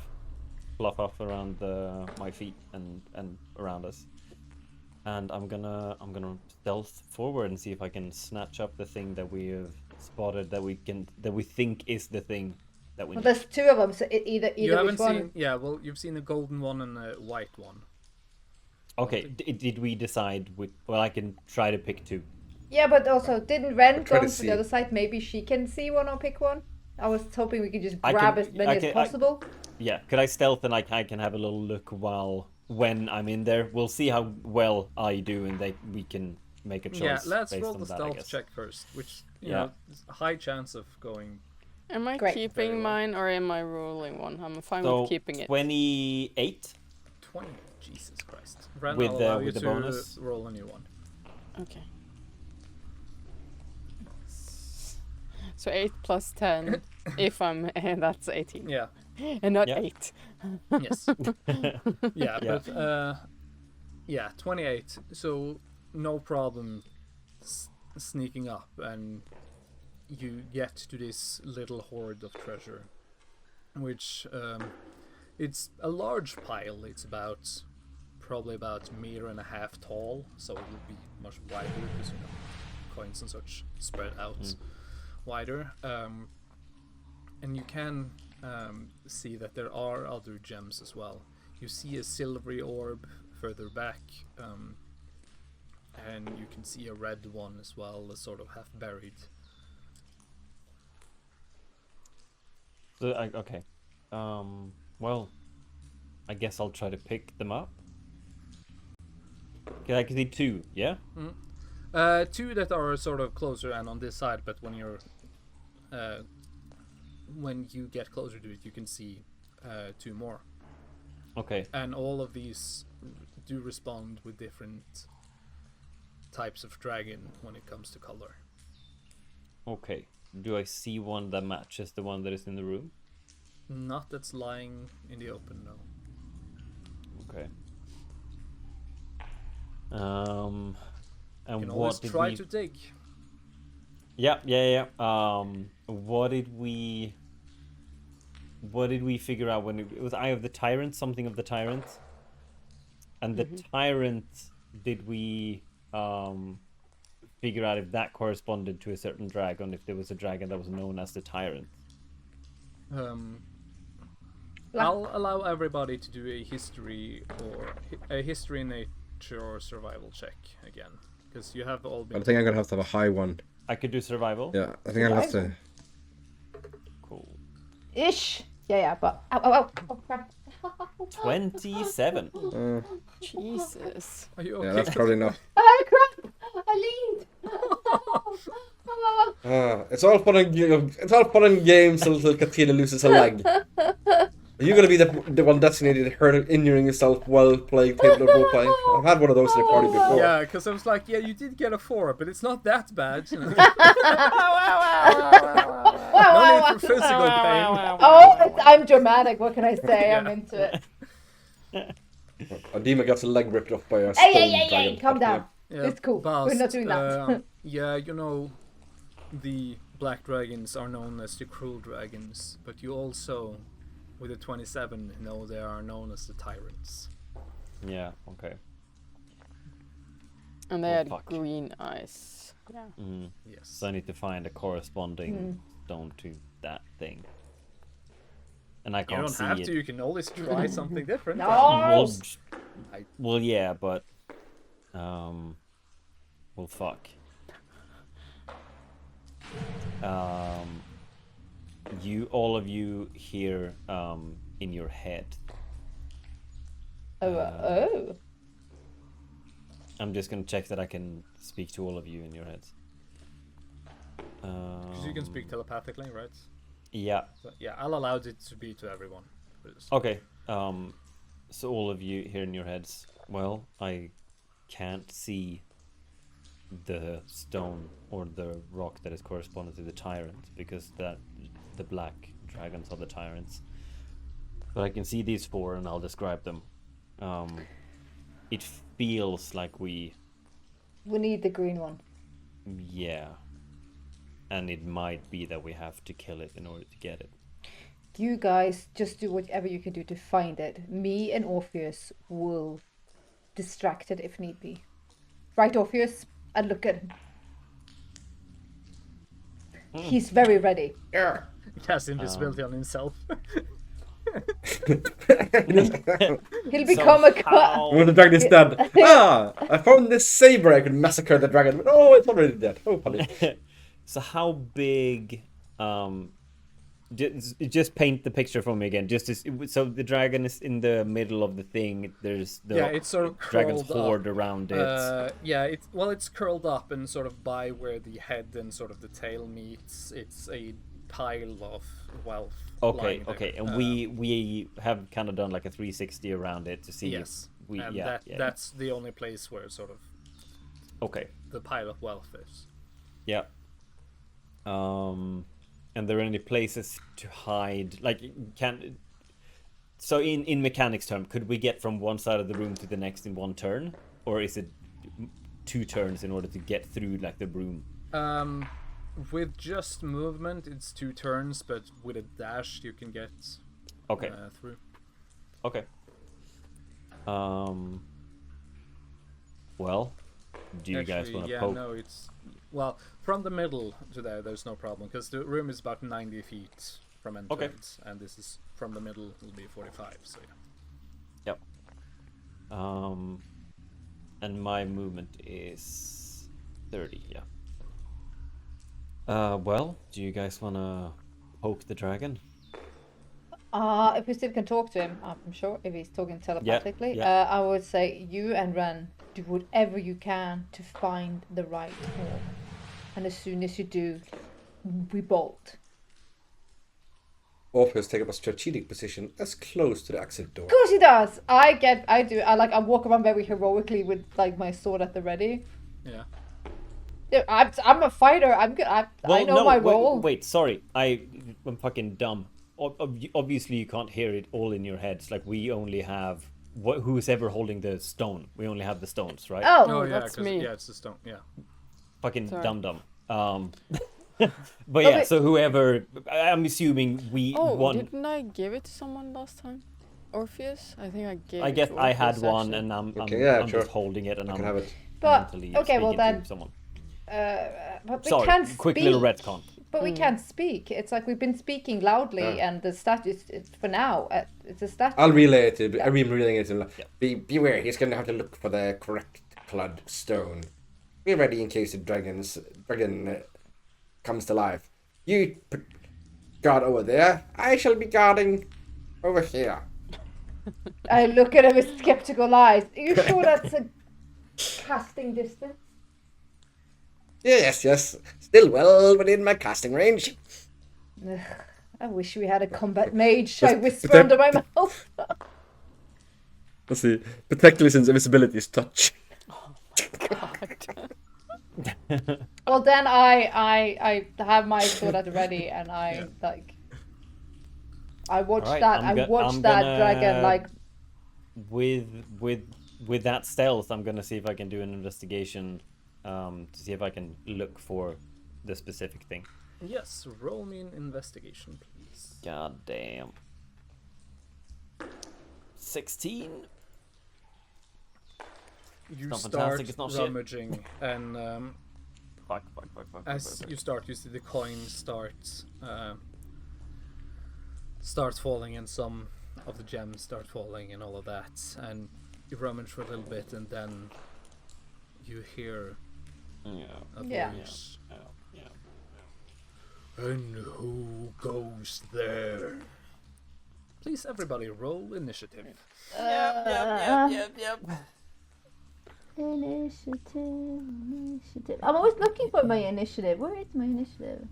Speaker 4: fluff off around my feet and around us. And I'm gonna stealth forward and see if I can snatch up the thing that we have spotted that we think is the thing that we
Speaker 2: Well,
Speaker 4: need.
Speaker 2: there's 2 of them, so either
Speaker 1: You
Speaker 2: which
Speaker 1: haven't
Speaker 2: one.
Speaker 1: seen. Yeah, well, you've seen a golden one and a white one.
Speaker 4: Okay, did we decide well, I can try to pick 2.
Speaker 2: Yeah, but also, didn't Wren
Speaker 3: try
Speaker 2: go
Speaker 3: to
Speaker 2: to
Speaker 3: see.
Speaker 2: the other side? Maybe she can see one or pick one? I was hoping we could just
Speaker 4: I
Speaker 2: grab
Speaker 4: can-
Speaker 2: as many
Speaker 4: I
Speaker 2: as
Speaker 4: can-
Speaker 2: possible.
Speaker 4: Yeah, could I stealth and I can have a little look when I'm in there? We'll see how well I do, and we can make a choice.
Speaker 1: Yeah, let's
Speaker 4: based
Speaker 1: roll
Speaker 4: on
Speaker 1: the
Speaker 4: that, I
Speaker 1: stealth
Speaker 4: guess.
Speaker 1: check first, which, you
Speaker 4: Yeah.
Speaker 1: know, is a high chance of going.
Speaker 5: Am I
Speaker 2: Great.
Speaker 1: Very
Speaker 5: keeping
Speaker 1: well.
Speaker 5: mine or am I rolling one? I'm fine
Speaker 4: So
Speaker 5: with keeping it.
Speaker 4: 28.
Speaker 1: 20. Jesus Christ. Ren,
Speaker 4: With
Speaker 1: I'll
Speaker 4: the-
Speaker 1: allow you
Speaker 4: with the
Speaker 1: to
Speaker 4: bonus?
Speaker 1: roll a new one.
Speaker 5: Okay. So 8 plus 10, if I'm, and that's 18.
Speaker 1: Yeah.
Speaker 5: And not
Speaker 4: Yeah.
Speaker 5: 8.
Speaker 1: Yes. Yeah,
Speaker 4: Yeah.
Speaker 1: but yeah, 28. So no problem sneaking up, and you get to this little hoard of treasure, which it's a large pile. It's probably about a meter and a half tall, so it would be much wider because coins and such spread out wider. And you can see that there are other gems as well. You see a silvery orb further back, and you can see a red one as well, sort of half buried.
Speaker 4: So okay. Well, I guess I'll try to pick them up. Okay, I can see 2. Yeah.
Speaker 1: 2 that are sort of closer and on this side, but when you're when you get closer to it, you can see 2 more.
Speaker 4: Okay.
Speaker 1: And all of these do respond with different types of dragon when it comes to color.
Speaker 4: Okay. Do I see one that matches the one that is in the room?
Speaker 1: Not that's lying in the open, no.
Speaker 4: Okay.
Speaker 1: You
Speaker 4: And
Speaker 1: can
Speaker 4: what
Speaker 1: always
Speaker 4: did
Speaker 1: try
Speaker 4: we?
Speaker 1: to dig.
Speaker 4: Yeah. What did we figure out when it was Eye of the Tyrant? Something of the Tyrant. And the Tyrant, did we figure out if that corresponded to a certain dragon? If there was a dragon that was known as the Tyrant?
Speaker 1: I'll allow everybody to do a history nature or survival check again, because you have all been.
Speaker 3: I think I'm gonna have to have a high one.
Speaker 4: I could do survival.
Speaker 3: Yeah, I think I'll have to.
Speaker 4: Cool.
Speaker 2: Ish. Yeah, but ow. Oh, crap.
Speaker 4: 27.
Speaker 5: Jesus.
Speaker 1: Are you okay?
Speaker 3: Yeah, that's probably not.
Speaker 2: Oh, crap. I leaned.
Speaker 3: It's all fun and games until Katina loses a leg. Are you gonna be the one designated hurt injuring yourself while playing tabletop role playing? I've had one of those in a party before.
Speaker 1: Yeah, because I was like, yeah, you did get a 4, but it's not that bad. You know? No need for physical pain.
Speaker 2: Oh, I'm dramatic. What can I say?
Speaker 1: Yeah.
Speaker 2: I'm into it.
Speaker 3: Adeema gets a leg ripped off by a stone
Speaker 2: Hey,
Speaker 3: dragon.
Speaker 2: calm down.
Speaker 1: Yeah,
Speaker 2: It's cool. We're not doing that.
Speaker 1: Yeah, you know, the black dragons are known as the cruel dragons, but you also, with the 27, know they are known as the tyrants.
Speaker 4: Yeah, okay.
Speaker 5: And they
Speaker 4: Oh,
Speaker 5: had
Speaker 4: fuck.
Speaker 5: green eyes. Yeah.
Speaker 1: Yes.
Speaker 4: So I need to find a corresponding stone to that thing. And I
Speaker 1: You
Speaker 4: can't
Speaker 1: don't
Speaker 4: see
Speaker 1: have
Speaker 4: it.
Speaker 1: to. You can always try something different.
Speaker 2: No.
Speaker 4: Well,
Speaker 1: I-
Speaker 4: well, yeah, but well, fuck. All of you here, in your head.
Speaker 2: Oh.
Speaker 4: I'm just gonna check that I can speak to all of you in your heads.
Speaker 1: Because you can speak telepathically, right?
Speaker 4: Yeah.
Speaker 1: So, yeah, I'll allow it to be to everyone.
Speaker 4: Okay. So all of you here in your heads. Well, I can't see the stone or the rock that is corresponding to the tyrant, because the black dragons are the tyrants. But I can see these 4, and I'll describe them. It feels like
Speaker 2: We need the green one.
Speaker 4: yeah, and it might be that we have to kill it in order to get it.
Speaker 2: You guys just do whatever you can do to find it. Me and Orpheus will distract it if need be. Right, Orpheus? And look at him. He's very ready.
Speaker 3: Yeah.
Speaker 1: He has invisibility on himself.
Speaker 2: He'll become
Speaker 3: When the dragon is dead. I found this saber. I could massacre the dragon. But oh, it's already dead. Oh, funny.
Speaker 4: So how big? Just paint the picture for me again. So the dragon is in the middle of the thing. There's the
Speaker 1: It's sort of
Speaker 4: dragon's
Speaker 1: curled
Speaker 4: horde
Speaker 1: up.
Speaker 4: around it.
Speaker 1: It's curled up and sort of by where the head and sort of the tail meets. It's a pile of wealth.
Speaker 4: Okay,
Speaker 1: lying there.
Speaker 4: okay, and we have kind of done like a 360 around it to see
Speaker 1: Yes,
Speaker 4: if we
Speaker 1: and
Speaker 4: yeah.
Speaker 1: that's the only place where sort of
Speaker 4: Okay.
Speaker 1: the pile of wealth is.
Speaker 4: Yeah. And there are any places to hide? Like, so in mechanics term, could we get from one side of the room to the next in one turn, or is it 2 turns in order to get through like the room?
Speaker 1: With just movement, it's 2 turns, but with a dash, you can get through.
Speaker 4: Okay. Well, do you guys want to poke?
Speaker 1: No, it's from the middle to there's no problem, because the room is about 90 feet from end to end, and this is from the middle will be 45. So yeah.
Speaker 4: Yep. And my movement is 30. Yeah. Well, do you guys want to poke the dragon?
Speaker 2: If we still can talk to him, I'm sure if he's talking telepathically, I would say you and Wren do whatever you can to find the right orb. And as soon as you do, we bolt.
Speaker 3: Orpheus take up a strategic position as close to the exit door.
Speaker 2: Of course he does. I walk around very heroically with like my sword at the ready.
Speaker 1: Yeah.
Speaker 2: Yeah, I'm a fighter. I know
Speaker 4: no,
Speaker 2: my
Speaker 4: wait,
Speaker 2: role.
Speaker 4: Wait, sorry. I'm fucking dumb. Obviously, you can't hear it all in your heads. Like, we only have... who's ever holding the stone? We only have the stones, right?
Speaker 2: Oh,
Speaker 1: Oh, yeah,
Speaker 5: that's
Speaker 1: 'cause-
Speaker 5: me.
Speaker 1: yeah, it's the stone. Yeah.
Speaker 4: Fucking
Speaker 5: Sorry.
Speaker 4: dumb. But yeah,
Speaker 2: wait.
Speaker 4: so whoever... I'm assuming we
Speaker 5: Oh,
Speaker 4: won...
Speaker 5: didn't I give it to someone last time? Orpheus? I think I gave
Speaker 4: I
Speaker 5: it
Speaker 4: guess
Speaker 5: to
Speaker 4: I had
Speaker 5: Orpheus,
Speaker 4: one,
Speaker 5: actually.
Speaker 4: and I'm
Speaker 3: sure.
Speaker 4: just holding it, and
Speaker 3: I
Speaker 4: I'm
Speaker 3: can have it.
Speaker 2: but
Speaker 4: mentally
Speaker 2: okay, well
Speaker 4: speaking
Speaker 2: then,
Speaker 4: to someone.
Speaker 2: but we
Speaker 4: Sorry,
Speaker 2: can't
Speaker 4: quick
Speaker 2: speak.
Speaker 4: little retcon.
Speaker 2: But we can't speak. It's like we've been speaking loudly, and the statue. It's for now. It's a statue.
Speaker 3: I'll relay it. I'm relaying it.
Speaker 4: Yeah.
Speaker 3: Beware, he's going to have to look for the correct colored stone. Be ready in case the dragon comes to life. You guard over there. I shall be guarding over here.
Speaker 2: I look at him with skeptical eyes. Are you sure that's a casting distance?
Speaker 3: Yes. Still well within my casting range.
Speaker 2: Ugh, I wish we had a combat mage. I whisper
Speaker 3: but
Speaker 2: under my mouth.
Speaker 3: Let's see. Particularly since invisibility is touch.
Speaker 2: Well, then I have my sword at the ready, and I watch
Speaker 4: Alright,
Speaker 2: that.
Speaker 4: I'm
Speaker 2: watch
Speaker 4: I'm
Speaker 2: that
Speaker 4: gonna-
Speaker 2: dragon like.
Speaker 4: With that stealth, I'm gonna see if I can do an investigation to see if I can look for the specific thing.
Speaker 1: Yes, roll me an investigation, please.
Speaker 4: God damn. 16.
Speaker 1: You
Speaker 4: not
Speaker 1: start
Speaker 4: fantastic, it's not shit.
Speaker 1: rummaging, and
Speaker 4: Fuck.
Speaker 1: as you start, you see the coin start falling, and some of the gems start falling, and all of that. And you rummage for a little bit, and then you hear
Speaker 4: Yeah.
Speaker 1: a
Speaker 2: Yeah.
Speaker 1: voice.
Speaker 4: Yeah.
Speaker 1: And who goes there? Please, everybody, roll initiative.
Speaker 4: Yep.
Speaker 2: Initiative. I'm always looking for my initiative. Where is my initiative?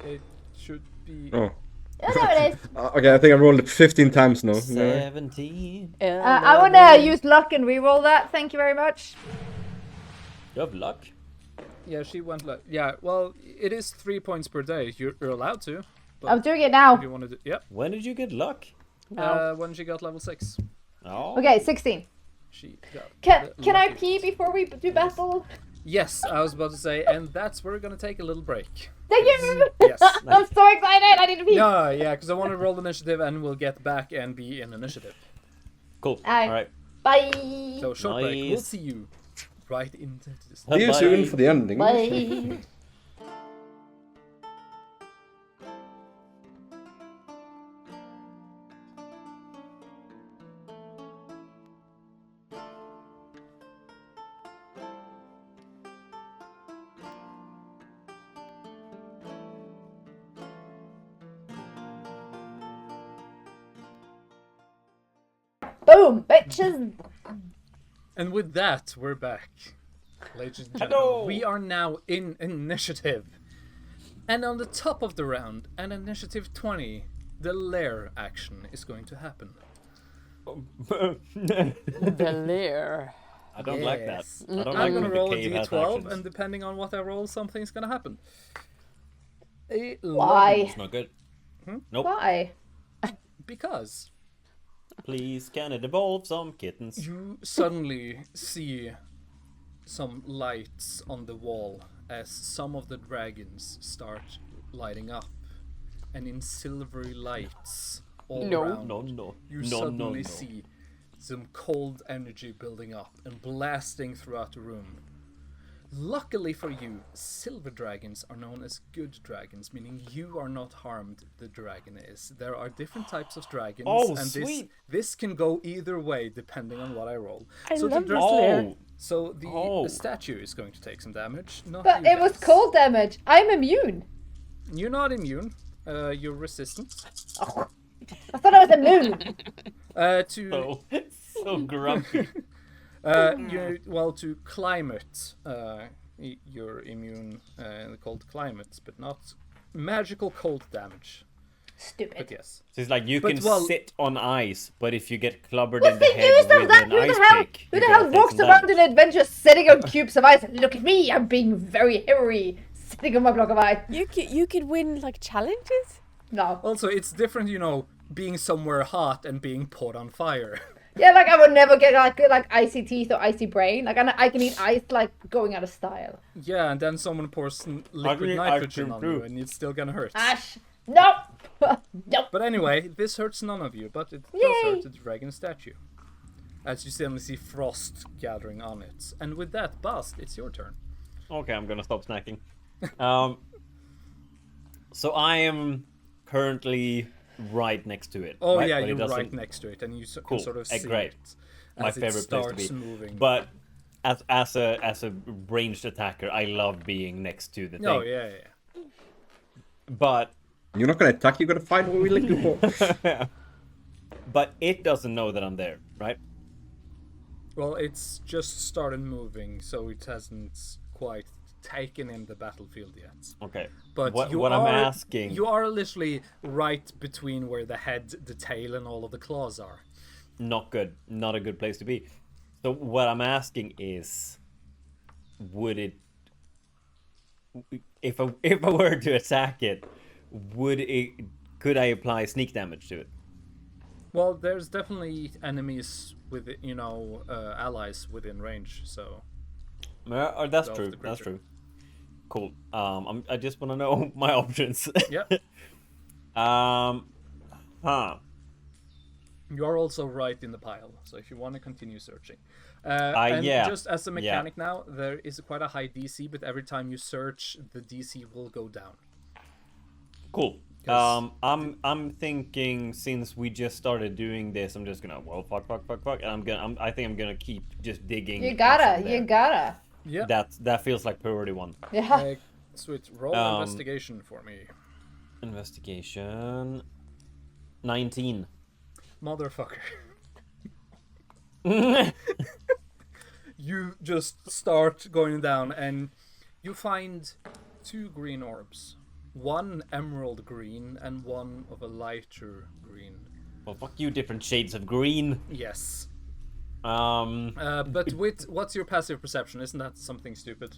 Speaker 1: It should be.
Speaker 3: Oh.
Speaker 2: Oh, there it is.
Speaker 3: Okay, I think I rolled it 15 times now.
Speaker 4: 17.
Speaker 2: I want to use luck and re-roll that. Thank you very much.
Speaker 4: You have luck.
Speaker 1: Yeah, she went like. Yeah, well, it is 3 points per day. You're allowed to. But
Speaker 2: I'm doing it now.
Speaker 1: if you want to do. Yep.
Speaker 4: When did you get luck?
Speaker 1: When she got level 6.
Speaker 4: Oh.
Speaker 2: Okay, 16.
Speaker 1: She got.
Speaker 2: Can I
Speaker 1: lucky.
Speaker 2: pee before we do battle?
Speaker 1: Yes, I was about to say, and that's where we're gonna take a little break.
Speaker 2: Thank you.
Speaker 1: Yes.
Speaker 2: I'm so excited. I need to pee.
Speaker 1: Yeah, because I want to roll initiative, and we'll get back and be in initiative.
Speaker 4: Cool.
Speaker 2: Alright.
Speaker 4: All right.
Speaker 2: Bye.
Speaker 1: So short break. We'll
Speaker 4: Nice.
Speaker 1: see you right into this.
Speaker 3: See you soon
Speaker 4: Bye.
Speaker 3: for the ending.
Speaker 2: Bye. Boom, bitches.
Speaker 1: And with that, we're back. Ladies and gentlemen,
Speaker 4: Hello.
Speaker 1: we are now in initiative. And on the top of the round, an initiative 20, the lair action is going to happen.
Speaker 5: The lair.
Speaker 4: I don't like that.
Speaker 1: Yes.
Speaker 4: I don't
Speaker 1: I'm
Speaker 4: like
Speaker 1: gonna
Speaker 4: when the
Speaker 1: roll a
Speaker 4: cave has
Speaker 1: d12,
Speaker 4: actions.
Speaker 1: and depending on what I roll, something's gonna happen. A
Speaker 2: Why?
Speaker 4: It's not good. Nope.
Speaker 2: Why?
Speaker 1: Because
Speaker 4: Please, can it evolve some kittens?
Speaker 1: you suddenly see some lights on the wall as some of the dragons start lighting up, and in silvery lights all
Speaker 5: No.
Speaker 1: around,
Speaker 4: No.
Speaker 1: you suddenly see some cold energy building up and blasting throughout the room. Luckily for you, silver dragons are known as good dragons, meaning you are not harmed, the dragon is. There are different types of dragons,
Speaker 4: Oh,
Speaker 1: and
Speaker 4: sweet.
Speaker 1: this can go either way depending on what I roll.
Speaker 5: I
Speaker 1: so
Speaker 5: love
Speaker 1: the,
Speaker 5: this lair.
Speaker 4: Oh,
Speaker 1: so the
Speaker 4: Oh.
Speaker 1: statue is going to take some damage, not
Speaker 2: But
Speaker 1: you
Speaker 2: it was
Speaker 1: guys.
Speaker 2: cold damage. I'm immune.
Speaker 1: You're not immune. You're resistant
Speaker 2: I thought I was immune.
Speaker 1: to
Speaker 4: so grumpy.
Speaker 1: to climate. You're immune in the cold climates, but not magical cold damage.
Speaker 2: Stupid.
Speaker 1: But yes.
Speaker 4: So it's like you
Speaker 1: But,
Speaker 4: can
Speaker 1: well-
Speaker 4: sit on ice, but if you get clobbered
Speaker 2: What's
Speaker 4: in the
Speaker 2: the
Speaker 4: head
Speaker 2: use of
Speaker 4: with
Speaker 2: that?
Speaker 4: an
Speaker 2: Who
Speaker 4: ice
Speaker 2: the hell?
Speaker 4: pick,
Speaker 2: Who
Speaker 4: you're
Speaker 2: the
Speaker 4: gonna
Speaker 2: hell
Speaker 4: take
Speaker 2: walks
Speaker 4: some
Speaker 2: around
Speaker 4: damage.
Speaker 2: in adventure sitting on cubes of ice? Look at me, I'm being very hairy, sitting on my block of ice.
Speaker 5: You could win like challenges.
Speaker 2: No.
Speaker 1: Also, it's different, being somewhere hot and being put on fire.
Speaker 2: Yeah, like I would never get like icy teeth or icy brain. Like I can eat ice like going out of style.
Speaker 1: Yeah, and then someone pours liquid
Speaker 4: eat ice
Speaker 1: nitrogen
Speaker 4: cream
Speaker 1: on
Speaker 4: too.
Speaker 1: you, and it's still gonna hurt.
Speaker 2: Ash, nope, nope.
Speaker 1: But anyway, this hurts none of you, but it does
Speaker 2: Yay!
Speaker 1: hurt the dragon statue. As you suddenly see frost gathering on it. And with that, Baast, it's your turn.
Speaker 4: Okay, I'm gonna stop snacking. So I am currently right next to it.
Speaker 1: Oh
Speaker 4: right?
Speaker 1: yeah,
Speaker 4: But it
Speaker 1: you're
Speaker 4: doesn't-
Speaker 1: right next to it, and you can
Speaker 4: Cool.
Speaker 1: sort of see
Speaker 4: Great.
Speaker 1: it
Speaker 4: My
Speaker 1: as it
Speaker 4: favorite place
Speaker 1: starts
Speaker 4: to be.
Speaker 1: moving.
Speaker 4: But as a ranged attacker, I love being next to the thing.
Speaker 1: Oh yeah.
Speaker 4: But
Speaker 3: You're not gonna attack, you're gonna find what we're looking for.
Speaker 4: but it doesn't know that I'm there, right?
Speaker 1: Well, it's just started moving, so it hasn't quite taken in the battlefield yet.
Speaker 4: Okay.
Speaker 1: But
Speaker 4: what I'm asking,
Speaker 1: you are literally right between where the head, the tail, and all of the claws are.
Speaker 4: not good, not a good place to be. So what I'm asking is, would it, if I were to attack it, could I apply sneak damage to it?
Speaker 1: Well, there's definitely enemies with allies within range. So
Speaker 4: Yeah, that's
Speaker 1: Of
Speaker 4: true.
Speaker 1: the
Speaker 4: That's
Speaker 1: creature.
Speaker 4: true. Cool. I just want to know my options.
Speaker 1: yeah,
Speaker 4: Huh.
Speaker 1: you are also right in the pile. So if you want to continue searching, and
Speaker 4: yeah.
Speaker 1: just as a mechanic now, there is quite a high DC, but every time you search, the DC will go down.
Speaker 4: Cool.
Speaker 1: 'Cause
Speaker 4: I'm thinking since we just started doing this, I'm just gonna fuck, and I think I'm gonna keep just digging.
Speaker 2: You
Speaker 4: up
Speaker 2: gotta,
Speaker 4: from
Speaker 2: you
Speaker 4: there.
Speaker 2: gotta.
Speaker 1: Yeah.
Speaker 4: That feels like priority one.
Speaker 2: Yeah.
Speaker 1: Sweet. Roll
Speaker 4: Um,
Speaker 1: investigation for me,
Speaker 4: Investigation. 19.
Speaker 1: motherfucker. You just start going down, and you find 2 green orbs. One emerald green and one of a lighter green.
Speaker 4: Well, fuck you, different shades of green.
Speaker 1: Yes.
Speaker 4: Um,
Speaker 1: But with what's your passive perception? Isn't that something stupid?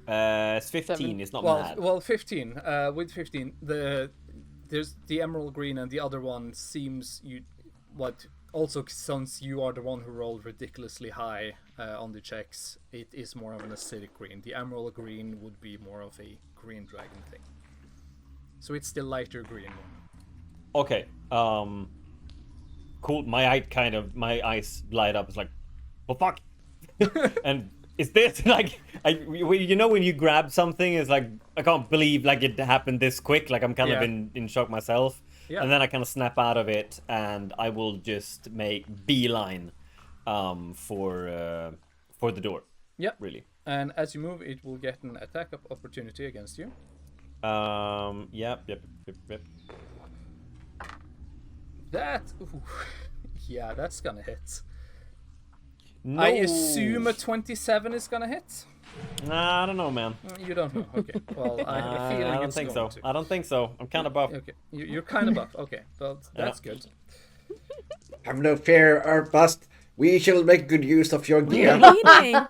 Speaker 4: it's 15.
Speaker 5: 7.
Speaker 4: It's not
Speaker 1: Well,
Speaker 4: mad.
Speaker 1: well, 15. With 15, there's the emerald green, and the other one seems also since you are the one who rolled ridiculously high on the checks, it is more of an acidic green. The emerald green would be more of a green dragon thing. So it's the lighter green one.
Speaker 4: Okay. Cool. My eyes light up. It's like, well, fuck. And is this like, when you grab something, it's like I can't believe like it happened this quick. Like I'm kind of
Speaker 1: Yeah.
Speaker 4: in shock myself.
Speaker 1: Yeah.
Speaker 4: And then I kind of snap out of it, and I will just make beeline, for the door.
Speaker 1: Yep.
Speaker 4: Really.
Speaker 1: And as you move, it will get an attack opportunity against you.
Speaker 4: Yep.
Speaker 1: That, ooh, yeah, that's gonna hit.
Speaker 4: No.
Speaker 1: I assume a 27 is gonna hit.
Speaker 4: Nah, I don't know, man.
Speaker 1: You don't know. Okay. Well, I have a feeling
Speaker 4: I don't
Speaker 1: it's
Speaker 4: think so.
Speaker 1: going to.
Speaker 4: I don't think so. I'm kind of buff.
Speaker 1: Okay, you're kind of buff. Okay, well, that's good.
Speaker 3: Have no fear, our Baast. We shall make good use of your
Speaker 5: What are
Speaker 3: gear.
Speaker 5: you eating?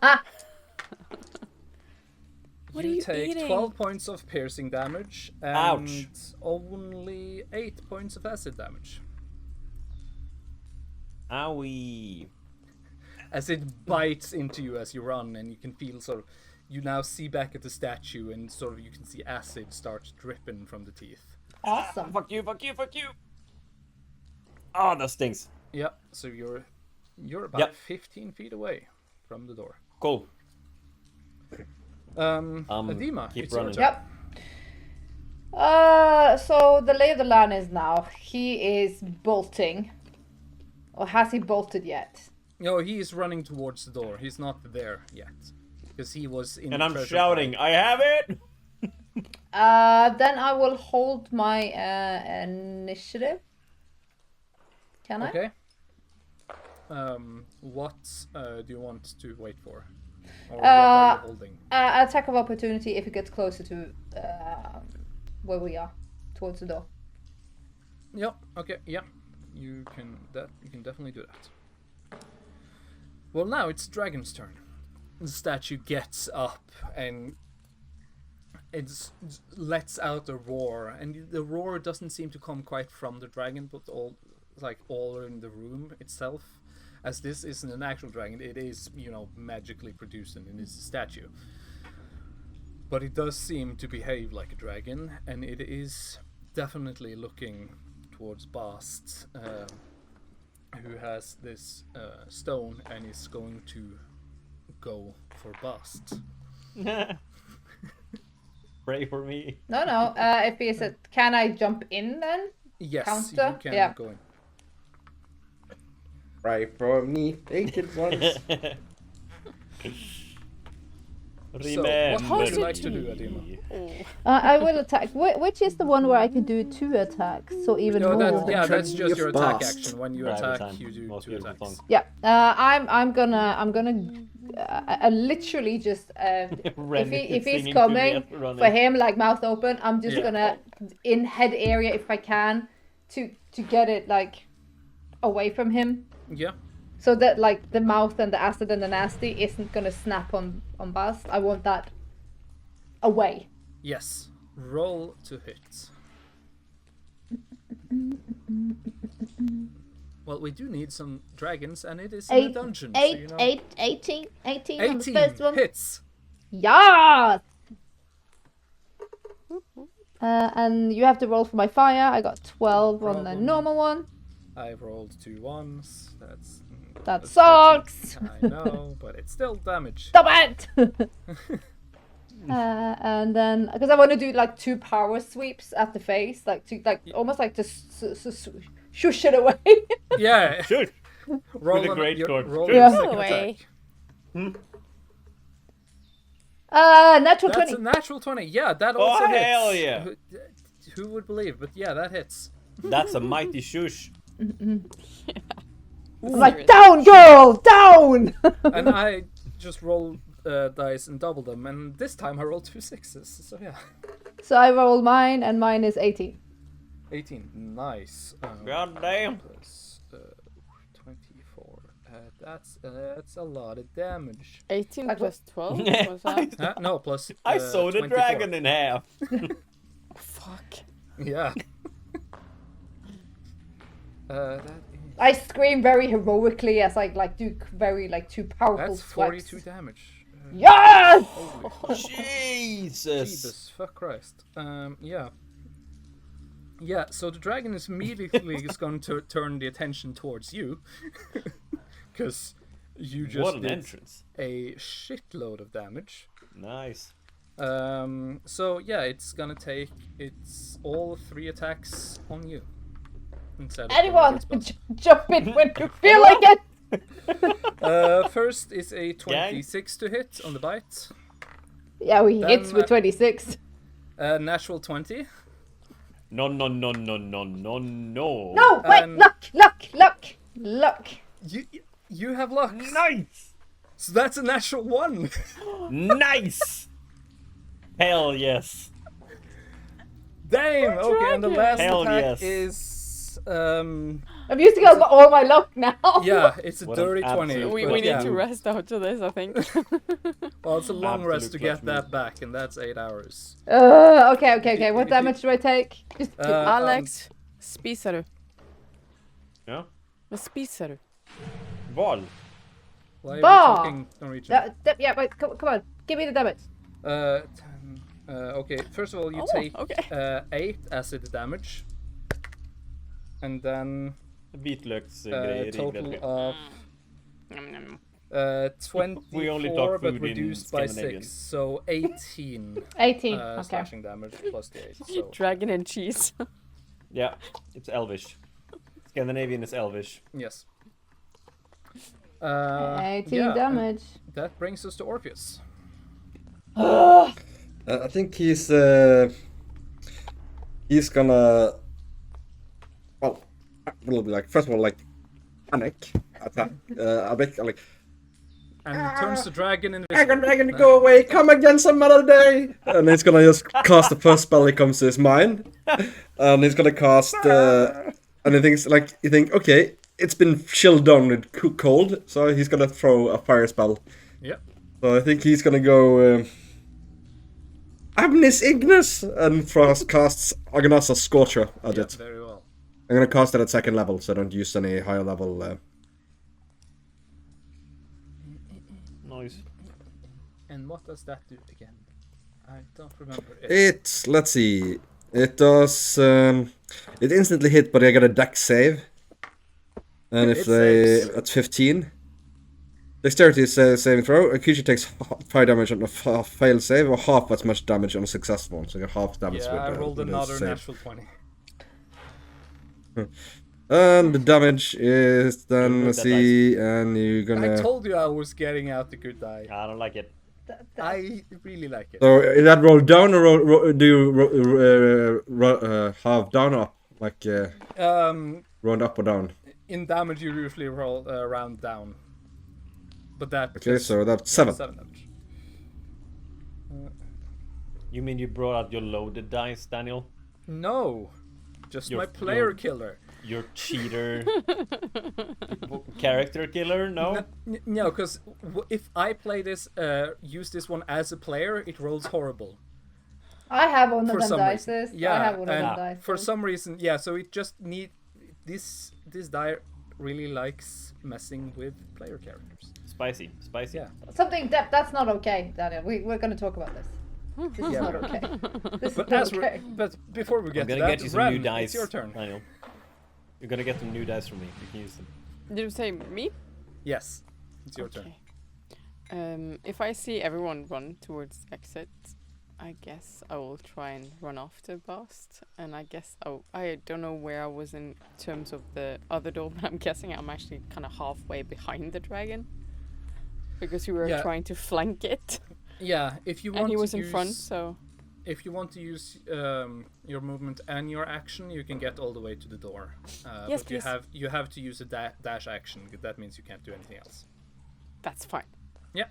Speaker 5: What are
Speaker 1: You
Speaker 5: you
Speaker 1: take
Speaker 5: eating?
Speaker 1: 12 points of piercing damage and
Speaker 4: Ouch.
Speaker 1: only 8 points of acid damage.
Speaker 4: Owie.
Speaker 1: As it bites into you as you run, and you can feel you now see back at the statue, and you can see acid start dripping from the teeth.
Speaker 2: Awesome.
Speaker 4: Fuck you. Oh, that stings.
Speaker 1: Yep. So you're about
Speaker 4: Yep.
Speaker 1: 15 feet away from the door.
Speaker 4: Cool.
Speaker 1: Adeema,
Speaker 4: keep
Speaker 1: it's your
Speaker 4: running.
Speaker 1: turn.
Speaker 2: Yep. So the lay of the land is now he is bolting. Or has he bolted yet?
Speaker 1: No, he is running towards the door. He's not there yet. Because he was in
Speaker 4: And
Speaker 1: the
Speaker 4: I'm
Speaker 1: treasure
Speaker 4: shouting,
Speaker 1: pile.
Speaker 4: I have it!
Speaker 2: Then I will hold my initiative. Can I?
Speaker 1: Okay. What do you want to wait for? Or what are you holding?
Speaker 2: Attack of opportunity if it gets closer to where we are, towards the door.
Speaker 1: Yep. Okay. Yeah. You can definitely do that. Well, now it's Dragon's turn. The statue gets up and it lets out a roar, and the roar doesn't seem to come quite from the dragon, but all in the room itself. As this isn't an actual dragon, it is, magically produced and it is a statue. But it does seem to behave like a dragon, and it is definitely looking towards Baast, who has this stone and is going to go for Baast.
Speaker 4: Pray for me.
Speaker 2: No. If he said, can I jump in then?
Speaker 1: Yes,
Speaker 2: Counter?
Speaker 1: you can
Speaker 2: Yeah.
Speaker 1: go in.
Speaker 3: Right for me, naked ones.
Speaker 4: Remember
Speaker 1: what would you
Speaker 5: did
Speaker 1: like to do,
Speaker 4: me.
Speaker 1: Adeema?
Speaker 5: Oh.
Speaker 2: I will attack. Which is the one where I can do 2 attacks, so even
Speaker 1: No,
Speaker 2: more?
Speaker 1: that's just your attack
Speaker 3: Baast.
Speaker 1: action. When you
Speaker 4: Right,
Speaker 1: attack,
Speaker 4: time.
Speaker 1: you do
Speaker 4: Most
Speaker 1: 2
Speaker 4: beautiful
Speaker 1: attacks.
Speaker 4: song.
Speaker 2: Yeah, I'm gonna I literally just
Speaker 4: Ren
Speaker 2: if he's
Speaker 4: singing
Speaker 2: coming
Speaker 4: Juliet running.
Speaker 2: for him like mouth open, I'm just
Speaker 1: Yeah.
Speaker 2: gonna in head area if I can to get it like away from him,
Speaker 1: Yeah.
Speaker 2: so that like the mouth and the acid and the nasty isn't gonna snap on Baast. I want that away.
Speaker 1: Yes. Roll to hit. Well, we do need some dragons, and it is in a dungeon. so, you know.
Speaker 2: 18 on the
Speaker 1: 18
Speaker 2: first one.
Speaker 1: hits.
Speaker 2: Yes! And you have to roll for my fire. I got 12 on the
Speaker 1: problem.
Speaker 2: normal one.
Speaker 1: I rolled 2 1s.
Speaker 2: That
Speaker 1: That's
Speaker 2: sucks!
Speaker 1: 14. I know, but it's still damage.
Speaker 2: Stop it! And then, because I want to do like 2 power sweeps at the face, like to almost like to shush it away.
Speaker 1: Yeah.
Speaker 4: Shoot!
Speaker 1: Roll
Speaker 4: With a
Speaker 1: on
Speaker 4: great
Speaker 1: your-
Speaker 4: sword.
Speaker 1: roll
Speaker 4: Sure.
Speaker 1: your
Speaker 2: Yeah.
Speaker 1: second
Speaker 5: Away.
Speaker 1: attack.
Speaker 2: Natural
Speaker 1: That's
Speaker 2: 20.
Speaker 1: a natural 20. Yeah, that
Speaker 4: Oh,
Speaker 1: also hits.
Speaker 4: hell yeah.
Speaker 1: Who would believe? But yeah, that hits.
Speaker 4: That's a mighty shush.
Speaker 2: I'm like, down, girl, down!
Speaker 1: And I just roll dice and double them, and this time I rolled 2 6s. So yeah,
Speaker 2: So I roll mine, and mine is 18.
Speaker 1: 18. Nice.
Speaker 4: God damn.
Speaker 1: Plus 24. That's a lot of damage.
Speaker 5: 18
Speaker 2: Like
Speaker 5: plus 12? Was that?
Speaker 1: No, plus.
Speaker 4: I sewed a
Speaker 1: 24.
Speaker 4: dragon in half.
Speaker 5: Fuck.
Speaker 1: Yeah. That is.
Speaker 2: I scream very heroically as I like do very like 2 powerful
Speaker 1: That's
Speaker 2: swipes.
Speaker 1: 42 damage.
Speaker 2: Yes!
Speaker 4: Jesus.
Speaker 1: Jesus, fuck Christ. Yeah. Yeah, so the dragon is immediately is going to turn the attention towards you. Because you just
Speaker 4: What an
Speaker 1: did
Speaker 4: entrance.
Speaker 1: a shitload of damage.
Speaker 4: Nice.
Speaker 1: So yeah, it's gonna take its all 3 attacks on you. Instead of
Speaker 2: Anyone,
Speaker 1: going against
Speaker 2: jump in when you feel like it!
Speaker 1: Baast. First is a 26 to hit on the bite.
Speaker 2: Yeah, we
Speaker 1: Then,
Speaker 2: hits with 26.
Speaker 1: Natural 20.
Speaker 4: No.
Speaker 2: No, wait,
Speaker 1: and-
Speaker 2: luck.
Speaker 1: You have luck.
Speaker 4: Nice.
Speaker 1: So that's a natural 1.
Speaker 4: Nice. Hell yes.
Speaker 1: Damn. Okay, and the last
Speaker 4: Hell
Speaker 1: attack
Speaker 4: yes.
Speaker 1: is
Speaker 2: I'm using all my luck now.
Speaker 1: yeah, it's a
Speaker 4: What an
Speaker 1: dirty 20.
Speaker 4: absolute
Speaker 5: We
Speaker 1: but
Speaker 5: need
Speaker 1: yeah.
Speaker 5: to rest after this, I think.
Speaker 1: Well, it's a long rest to
Speaker 4: Absolute
Speaker 1: get
Speaker 4: clutch
Speaker 1: that back, and that's 8 hours.
Speaker 2: Okay. What
Speaker 1: If you-
Speaker 2: damage do I take?
Speaker 5: Alex, spiser du?
Speaker 4: Ja.
Speaker 5: Vad spiser du?
Speaker 4: Val.
Speaker 1: Why are you
Speaker 2: Bah!
Speaker 1: talking Norwegian?
Speaker 2: Yeah, wait, come on. Give me the damage.
Speaker 1: 10, okay, first of all, you
Speaker 5: Oh,
Speaker 1: take
Speaker 5: okay.
Speaker 1: 8 acid damage. And then
Speaker 4: Vitlöksgrejer.
Speaker 1: total of
Speaker 5: Nom, nom.
Speaker 1: 24,
Speaker 4: We only talk
Speaker 1: but
Speaker 4: food in
Speaker 1: reduced by
Speaker 4: Scandinavian.
Speaker 1: 6. So 18
Speaker 2: 18. Okay.
Speaker 1: slashing damage plus the 8. So
Speaker 5: Dragon and cheese.
Speaker 4: Yeah, it's Elvish. Scandinavian is Elvish.
Speaker 1: yes.
Speaker 2: 18
Speaker 1: yeah, and
Speaker 2: damage.
Speaker 1: that brings us to Orpheus.
Speaker 3: I think he's gonna, well, a little bit like, first of all, like panic attack a bit, like
Speaker 1: And turns the dragon invisible.
Speaker 3: Dragon, dragon, go away! Come again some other day! And he's gonna just cast the first spell that comes to his mind. And he's gonna cast, and he thinks, like, you think, okay, it's been chilled down with cold, so he's gonna throw a fire spell.
Speaker 1: Yep.
Speaker 3: So I think he's gonna go, Agnes Ignis! And casts Agnasa Scorcher at it.
Speaker 1: Very well.
Speaker 3: I'm gonna cast it at 2nd level, so I don't use any higher level,
Speaker 4: Nice.
Speaker 1: And what does that do again? I don't remember it.
Speaker 3: It's, let's see, it does, it instantly hit, but I get a dex save. And if
Speaker 1: It
Speaker 3: they,
Speaker 1: saves.
Speaker 3: that's 15. Dexterity is saving throw, a creature takes 5 damage on a failed save, or half as much damage on a successful one, so you get half damage
Speaker 1: Yeah,
Speaker 3: with
Speaker 1: I rolled
Speaker 3: with the
Speaker 1: another
Speaker 3: save.
Speaker 1: natural 20.
Speaker 3: And the damage is then,
Speaker 4: Good
Speaker 3: let's
Speaker 4: that
Speaker 3: see, and you're
Speaker 1: I
Speaker 3: gonna...
Speaker 1: told you I was getting out the good die.
Speaker 4: I don't like it.
Speaker 1: I really like it.
Speaker 3: So, is that roll down, or do you halve down or up? Like, round up or down?
Speaker 1: In damage, you usually roll round down. But that.
Speaker 3: Okay, so that's 7.
Speaker 1: 7 damage.
Speaker 4: You mean you brought out your loaded dice, Daniel?
Speaker 1: No, just
Speaker 4: Your-
Speaker 1: my player
Speaker 4: your-
Speaker 1: killer.
Speaker 4: Your cheater character killer? No?
Speaker 1: No, because if I play this, use this one as a player, it rolls horrible.
Speaker 2: I have one of
Speaker 1: For
Speaker 2: them
Speaker 1: some
Speaker 2: dices.
Speaker 1: reason. Yeah,
Speaker 2: I have one of them
Speaker 1: and
Speaker 2: dices.
Speaker 1: for some reason, yeah. So it just this die really likes messing with player characters.
Speaker 4: Spicy.
Speaker 1: Yeah.
Speaker 2: Something that's not okay, Daniel. We're going to talk about this. This is
Speaker 1: Yeah.
Speaker 2: not okay. This
Speaker 1: But
Speaker 2: is not
Speaker 1: as
Speaker 2: okay.
Speaker 1: but before we
Speaker 4: I'm
Speaker 1: get to
Speaker 4: gonna
Speaker 1: that,
Speaker 4: get you some
Speaker 1: Wren,
Speaker 4: new dice.
Speaker 1: it's your turn.
Speaker 4: Daniel. You're gonna get some new dice from me. You can use them.
Speaker 5: Did you say me?
Speaker 1: Yes, it's your turn.
Speaker 5: If I see everyone run towards exit, I guess I will try and run off to Baast. And I guess I don't know where I was in terms of the other door, but I'm guessing I'm actually kind of halfway behind the dragon. Because you were
Speaker 1: Yeah.
Speaker 5: trying to flank it.
Speaker 1: Yeah, if you want
Speaker 5: And he
Speaker 1: to
Speaker 5: was in
Speaker 1: use,
Speaker 5: front, so...
Speaker 1: if you want to use your movement and your action, you can get all the way to the door.
Speaker 5: Yes,
Speaker 1: but
Speaker 5: please.
Speaker 1: you have to use a dash action. That means you can't do anything else.
Speaker 5: That's fine.
Speaker 1: Yeah.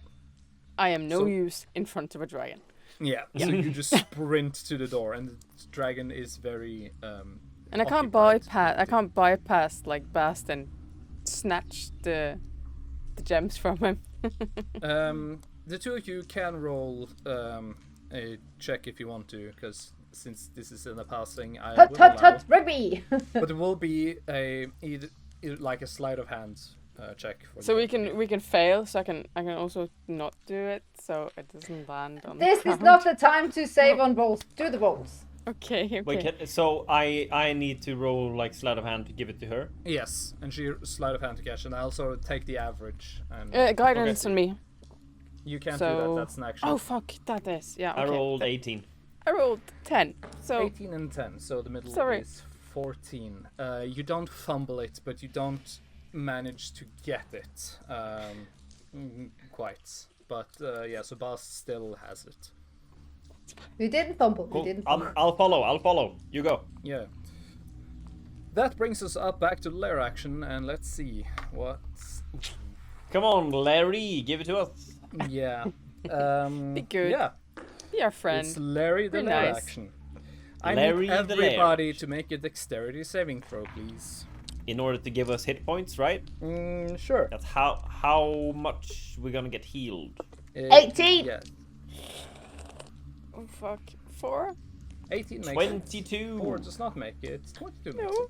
Speaker 5: I am no
Speaker 1: So-
Speaker 5: use in front of a dragon.
Speaker 1: Yeah. So you just sprint to the door, and the dragon is very.
Speaker 5: And I can't bypass like Baast and snatch the gems from him.
Speaker 1: The two of you can roll a check if you want to, because since this is in a passing, I
Speaker 2: Hut,
Speaker 1: will
Speaker 2: hut,
Speaker 1: allow.
Speaker 2: hut, rugby!
Speaker 1: But it will be either like a sleight of hand check. For
Speaker 5: So
Speaker 1: the
Speaker 5: we can fail. So I can also not do it, so it doesn't land on.
Speaker 2: This
Speaker 5: the
Speaker 2: is not the time to save on rolls. Do the rolls.
Speaker 5: Okay. Okay.
Speaker 4: Wait, so I need to roll like sleight of hand to give it to her?
Speaker 1: Yes, and she sleight of hand to catch, and I also take the average. And
Speaker 5: Guidance on me.
Speaker 1: you can't do
Speaker 5: So-
Speaker 1: that. That's an action.
Speaker 5: Oh fuck, that is yeah.
Speaker 4: I
Speaker 5: Okay.
Speaker 4: rolled 18.
Speaker 5: I rolled 10. So
Speaker 1: 18 and 10, so the middle
Speaker 5: Sorry.
Speaker 1: is 14. You don't fumble it, but you don't manage to get it quite. But yeah, so Baast still has it.
Speaker 2: We didn't fumble.
Speaker 4: Cool.
Speaker 2: We didn't fumble.
Speaker 4: I'll follow. You go.
Speaker 1: Yeah. That brings us up back to the lair action, and let's see what's.
Speaker 4: Come on, Larry, give it to us.
Speaker 1: Yeah.
Speaker 5: Be good.
Speaker 1: Yeah.
Speaker 5: be our friend.
Speaker 1: It's Larry the
Speaker 5: Very
Speaker 1: lair
Speaker 5: nice.
Speaker 1: action. I
Speaker 4: Larry
Speaker 1: need
Speaker 4: the lair
Speaker 1: everybody
Speaker 4: action.
Speaker 1: to make a dexterity saving throw, please.
Speaker 4: In order to give us hit points, right?
Speaker 1: Sure.
Speaker 4: That's how much we're gonna get healed.
Speaker 2: 18.
Speaker 1: Yeah.
Speaker 5: Oh fuck. 4?
Speaker 1: 18 makes it.
Speaker 4: 22.
Speaker 1: 4 does not make it. 22 makes
Speaker 5: No.
Speaker 1: it.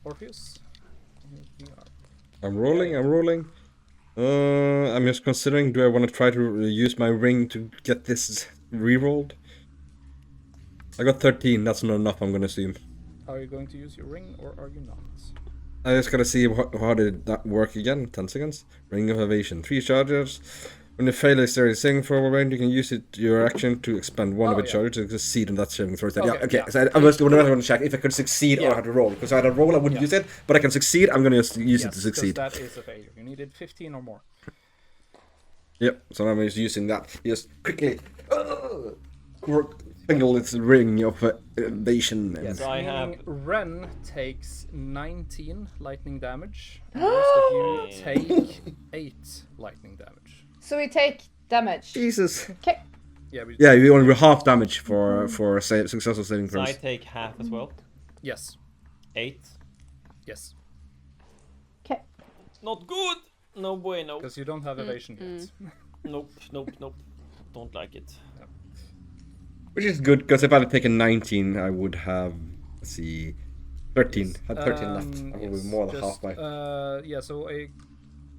Speaker 1: Orpheus? You are-
Speaker 3: I'm rolling. I'm just considering, do I want to try to use my ring to get this re-rolled? I got 13, that's not enough, I'm gonna assume.
Speaker 1: Are you going to use your ring or are you not?
Speaker 3: I just gotta see how did that work again. 10 seconds. Ring of Evasion. 3 charges. When you fail a series saving throw round, you can use it your action to expend one of
Speaker 1: Oh,
Speaker 3: its
Speaker 1: yeah.
Speaker 3: charges to succeed on that saving throw.
Speaker 1: Okay,
Speaker 3: Yeah, okay.
Speaker 1: yeah.
Speaker 3: So I was going to check if I could succeed or I had to roll. Because if I had to roll, I wouldn't
Speaker 1: Yeah.
Speaker 3: use it. But I can succeed, I'm going to use it to
Speaker 1: Yes, 'cause
Speaker 3: succeed.
Speaker 1: that is a failure. You needed 15 or more.
Speaker 3: Yep, so I'm just using that. Just quickly feel its ring of evasion. And...
Speaker 4: Yes. So I have-
Speaker 1: Meaning Wren takes 19 lightning damage, and the rest of you take 8 lightning damage.
Speaker 2: So we take damage.
Speaker 3: Jesus.
Speaker 2: Okay.
Speaker 1: Yeah,
Speaker 3: You only do half damage for successful saving
Speaker 4: So I
Speaker 3: throws.
Speaker 4: take half as well.
Speaker 1: yes,
Speaker 4: 8.
Speaker 1: yes,
Speaker 2: Okay.
Speaker 4: Not good. No bueno.
Speaker 1: because you don't have evasion yet.
Speaker 4: Nope. Don't like it.
Speaker 3: Which is good, because if I had taken 19, I would have, let's see, 13. Had 13 left. I would be more than half my...
Speaker 1: Yeah, so a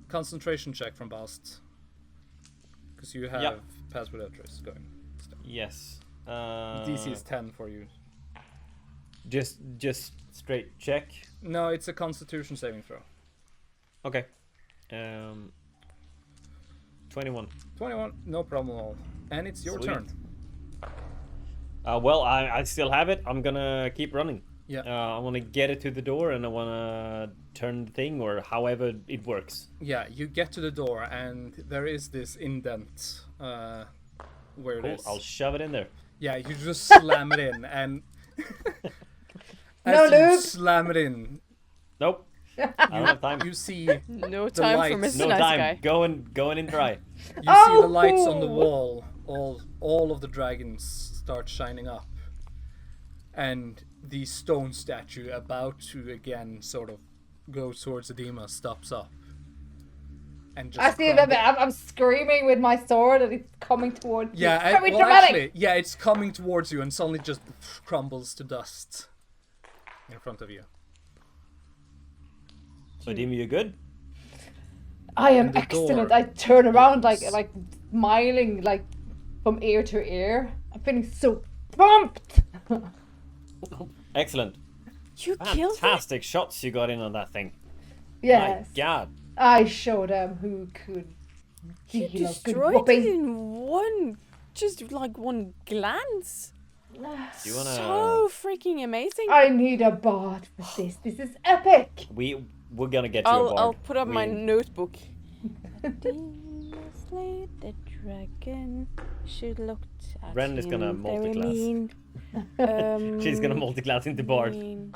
Speaker 1: concentration check from Baast. Because you have Pass Without Trace going.
Speaker 4: Yes.
Speaker 1: DC is 10 for you.
Speaker 4: Just straight check.
Speaker 1: No, it's a Constitution saving throw.
Speaker 4: Okay. 21.
Speaker 1: 21, no problem at all. And it's your
Speaker 4: Sweet.
Speaker 1: turn.
Speaker 4: Well, I still have it. I'm gonna keep running.
Speaker 1: Yeah.
Speaker 4: I want to get it to the door, and I want to turn the thing, or however it works.
Speaker 1: Yeah, you get to the door, and there is this indent where it
Speaker 4: Cool.
Speaker 1: is.
Speaker 4: I'll shove it in there.
Speaker 1: Yeah, you just slam it in, and
Speaker 2: No
Speaker 1: as you
Speaker 2: lube.
Speaker 1: slam it in,
Speaker 4: Nope. I don't have time.
Speaker 1: you see
Speaker 5: No
Speaker 1: The
Speaker 5: time for
Speaker 1: lights.
Speaker 5: Mr.
Speaker 4: No
Speaker 5: Nice
Speaker 4: time.
Speaker 5: Guy.
Speaker 4: Going in dry.
Speaker 1: see the lights on the
Speaker 2: Oh!
Speaker 1: wall. All of the dragons start shining up, and the stone statue about to again sort of go towards Adeema stops up. And just
Speaker 2: I see
Speaker 1: crumbles.
Speaker 2: that I'm screaming with my sword and it's coming towards
Speaker 1: Yeah,
Speaker 2: me. Very
Speaker 1: well,
Speaker 2: dramatic.
Speaker 1: actually, yeah, it's coming towards you and suddenly just crumbles to dust in front of you.
Speaker 4: So, Adeema, you good?
Speaker 2: I am
Speaker 1: the
Speaker 2: excellent.
Speaker 1: door
Speaker 2: I turn around
Speaker 1: opens.
Speaker 2: like smiling like from ear to ear. I'm feeling so pumped.
Speaker 4: Excellent.
Speaker 5: You killed it?
Speaker 4: Fantastic shots you got in on that thing.
Speaker 2: Yes.
Speaker 4: My God.
Speaker 2: I showed them who could
Speaker 5: You
Speaker 2: deal a good
Speaker 5: destroyed it
Speaker 2: whooping.
Speaker 5: in one glance.
Speaker 4: Do you wanna?
Speaker 5: So freaking amazing.
Speaker 2: I need a bard for this. This is epic.
Speaker 4: We're gonna get you a bard.
Speaker 5: I'll put up my
Speaker 4: We-
Speaker 5: notebook. Slay the dragon. She looked at
Speaker 4: Wren is gonna
Speaker 5: him very
Speaker 4: multiclass.
Speaker 5: mean.
Speaker 4: She's gonna multi-class into bard.
Speaker 5: mean.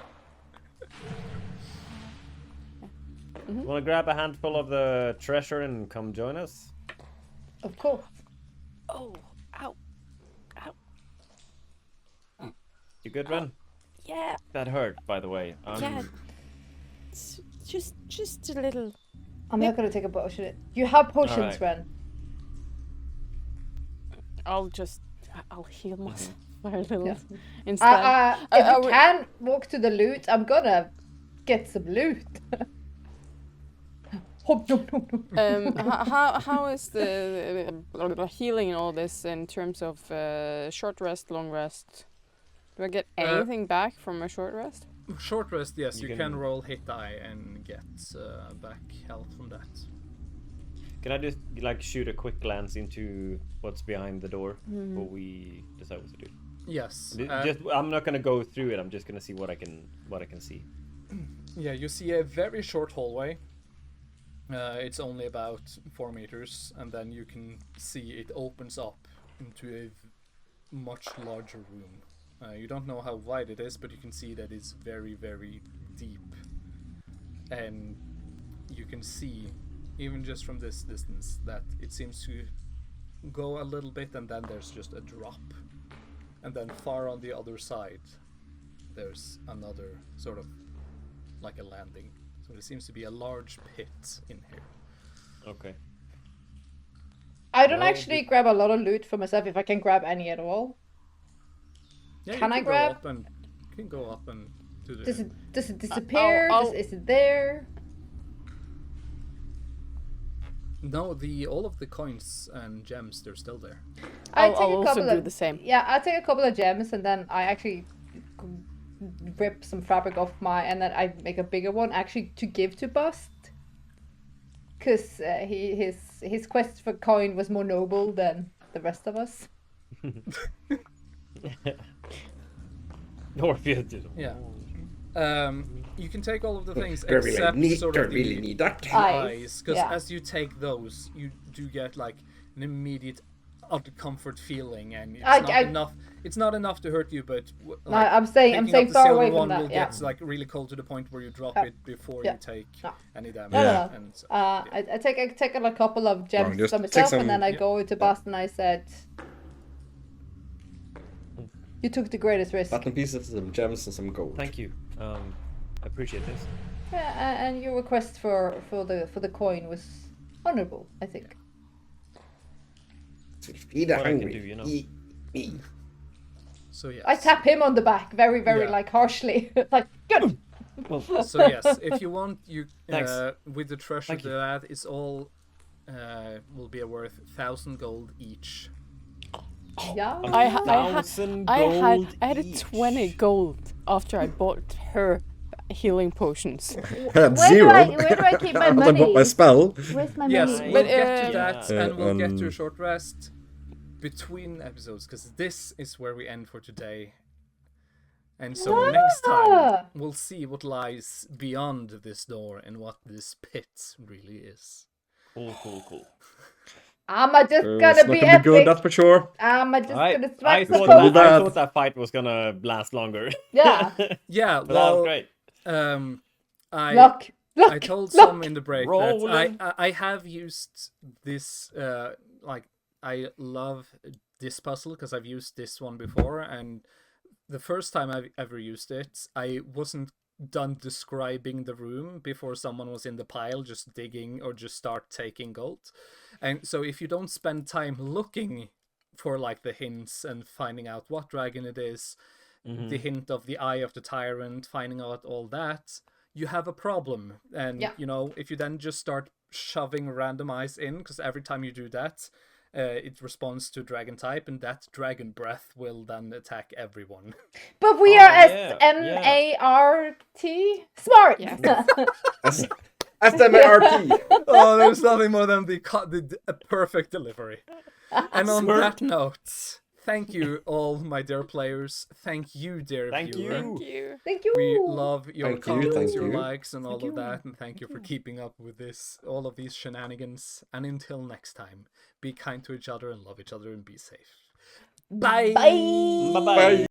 Speaker 4: Wanna grab a handful of the treasure and come join us?
Speaker 2: Of course.
Speaker 5: Oh, ow.
Speaker 4: You good, Wren?
Speaker 5: Yeah,
Speaker 4: That hurt, by the way.
Speaker 5: yeah. It's just a little.
Speaker 2: I'm not gonna take a potion. You have potions,
Speaker 4: Alright.
Speaker 2: Ren.
Speaker 5: I'll heal myself a little
Speaker 2: Yeah.
Speaker 5: instead.
Speaker 2: If
Speaker 5: I
Speaker 2: you
Speaker 5: would-
Speaker 2: can walk to the loot, I'm gonna get some loot. Oh, no.
Speaker 5: How is the healing and all this in terms of short rest, long rest? Do I get anything back from a short rest?
Speaker 1: Short rest, yes,
Speaker 4: You
Speaker 1: you
Speaker 4: can-
Speaker 1: can roll hit die and get back health from that.
Speaker 4: Can I just shoot a quick glance into what's behind the door before we decide what to do?
Speaker 1: Yes.
Speaker 4: I'm not gonna go through it. I'm just gonna see what I can see.
Speaker 1: Yeah, you see a very short hallway. It's only about 4 meters, and then you can see it opens up into a much larger room. You don't know how wide it is, but you can see that it's very, very deep. And you can see, even just from this distance, that it seems to go a little bit, and then there's just a drop. And then far on the other side, there's another sort of like a landing. So there seems to be a large pit in here.
Speaker 4: Okay.
Speaker 2: I don't
Speaker 4: Well,
Speaker 2: actually grab a lot of loot for myself if I can grab any at all.
Speaker 1: Yeah,
Speaker 2: Can I
Speaker 1: go
Speaker 2: grab-
Speaker 1: up and you can go up and do the.
Speaker 2: Does it disappear?
Speaker 5: I'll-
Speaker 2: Is it there?
Speaker 1: No, all of the coins and gems, they're still there.
Speaker 2: I
Speaker 5: I'll also do the same.
Speaker 2: Yeah, I take a couple of gems and then I actually rip some fabric off and then I make a bigger one actually to give to Baast. Because his quest for coin was more noble than the rest of us.
Speaker 4: Orpheus just.
Speaker 1: Yeah. You can take all of the things
Speaker 3: Do I really
Speaker 1: except
Speaker 3: need,
Speaker 1: sort
Speaker 3: do I
Speaker 1: of
Speaker 3: really
Speaker 1: the
Speaker 3: need that?
Speaker 2: Eyes,
Speaker 1: eyes, because
Speaker 2: yeah.
Speaker 1: as you take those, you do get like an immediate uncomfort feeling, and it's
Speaker 2: I-
Speaker 1: not
Speaker 2: I-
Speaker 1: enough. It's not enough to hurt you, but
Speaker 2: No, I'm saying
Speaker 1: picking up the
Speaker 2: far
Speaker 1: silver
Speaker 2: away from
Speaker 1: one
Speaker 2: that.
Speaker 1: will
Speaker 2: Yeah.
Speaker 1: get like really cold to the point where you drop
Speaker 2: Yeah.
Speaker 1: it before
Speaker 2: Yeah.
Speaker 1: you take
Speaker 2: No.
Speaker 1: any damage.
Speaker 2: No, no,
Speaker 3: Yeah.
Speaker 2: no.
Speaker 1: And so,
Speaker 2: I take a couple of gems
Speaker 3: just
Speaker 2: for
Speaker 3: take
Speaker 2: myself,
Speaker 3: some-
Speaker 2: and then I
Speaker 1: yeah.
Speaker 2: go to Baast and I said, "You took the greatest risk."
Speaker 3: Platinum pieces, some gems, and some gold.
Speaker 4: Thank you. I appreciate this.
Speaker 2: Yeah, and your request for the coin was honorable, I think.
Speaker 3: Feed the
Speaker 4: What I can
Speaker 3: hungry.
Speaker 4: do, you know.
Speaker 3: Eat me.
Speaker 1: so yes.
Speaker 2: I tap him on the back very, very
Speaker 1: Yeah.
Speaker 2: like harshly, like good.
Speaker 4: Well,
Speaker 1: So yes, if you want, you
Speaker 4: Thanks.
Speaker 1: with the treasure
Speaker 4: Thank you.
Speaker 1: that is all will be worth 1,000 gold each.
Speaker 2: Yeah.
Speaker 5: I had
Speaker 4: 1,000 gold
Speaker 5: I had a
Speaker 4: each.
Speaker 5: 20 gold after I bought her healing potions.
Speaker 3: I had
Speaker 2: Where do
Speaker 3: zero.
Speaker 2: where do I keep my
Speaker 3: I bought
Speaker 2: money?
Speaker 3: my spell.
Speaker 2: Where's my
Speaker 1: Yes,
Speaker 2: money?
Speaker 1: we'll
Speaker 5: But,
Speaker 1: get to
Speaker 5: yeah.
Speaker 1: that, and we'll get to a
Speaker 3: um,
Speaker 1: short rest between episodes, because this is where we end for today. And so next time,
Speaker 2: Ah!
Speaker 1: we'll see what lies beyond this door and what this pit really is.
Speaker 4: Cool.
Speaker 2: I'm just
Speaker 3: It's
Speaker 2: gonna
Speaker 3: not
Speaker 2: be
Speaker 3: gonna be good,
Speaker 2: epic.
Speaker 3: that's for sure.
Speaker 2: I'm just gonna
Speaker 4: I
Speaker 2: strike the
Speaker 4: thought
Speaker 3: Well,
Speaker 2: pose.
Speaker 4: that, I
Speaker 3: that-
Speaker 4: thought that fight was gonna last longer.
Speaker 2: Yeah.
Speaker 1: Yeah,
Speaker 4: But that was
Speaker 1: well,
Speaker 4: great.
Speaker 2: Luck.
Speaker 1: I told some in the break that
Speaker 4: Rolling.
Speaker 1: I have used this, I love this puzzle because I've used this one before, and the first time I've ever used it, I wasn't done describing the room before someone was in the pile just digging or just start taking gold. And so if you don't spend time looking for like the hints and finding out what dragon it is, the hint of the eye of the tyrant, finding out all that, you have a problem. And
Speaker 2: Yeah.
Speaker 1: you know, if you then just start shoving random eyes in, because every time you do that, it responds to dragon type, and that dragon breath will then attack everyone.
Speaker 2: But we
Speaker 4: Oh,
Speaker 2: are
Speaker 4: yeah,
Speaker 2: SMART smart.
Speaker 5: Yes.
Speaker 3: SMART.
Speaker 1: Oh, there's nothing more than the perfect delivery. And on that note, thank you all, my dear players. Thank you, dear
Speaker 4: Thank
Speaker 1: viewer.
Speaker 4: you.
Speaker 5: Thank you.
Speaker 2: Thank you.
Speaker 1: We love your
Speaker 3: Thank you,
Speaker 1: comments,
Speaker 3: thank
Speaker 1: your
Speaker 3: you.
Speaker 1: likes, and all
Speaker 5: Thank
Speaker 1: of
Speaker 5: you.
Speaker 1: that. And thank you for keeping up with this, all of these shenanigans. And until next time, be kind to each other and love each other and be safe. Bye.
Speaker 2: Bye.
Speaker 4: Bye bye.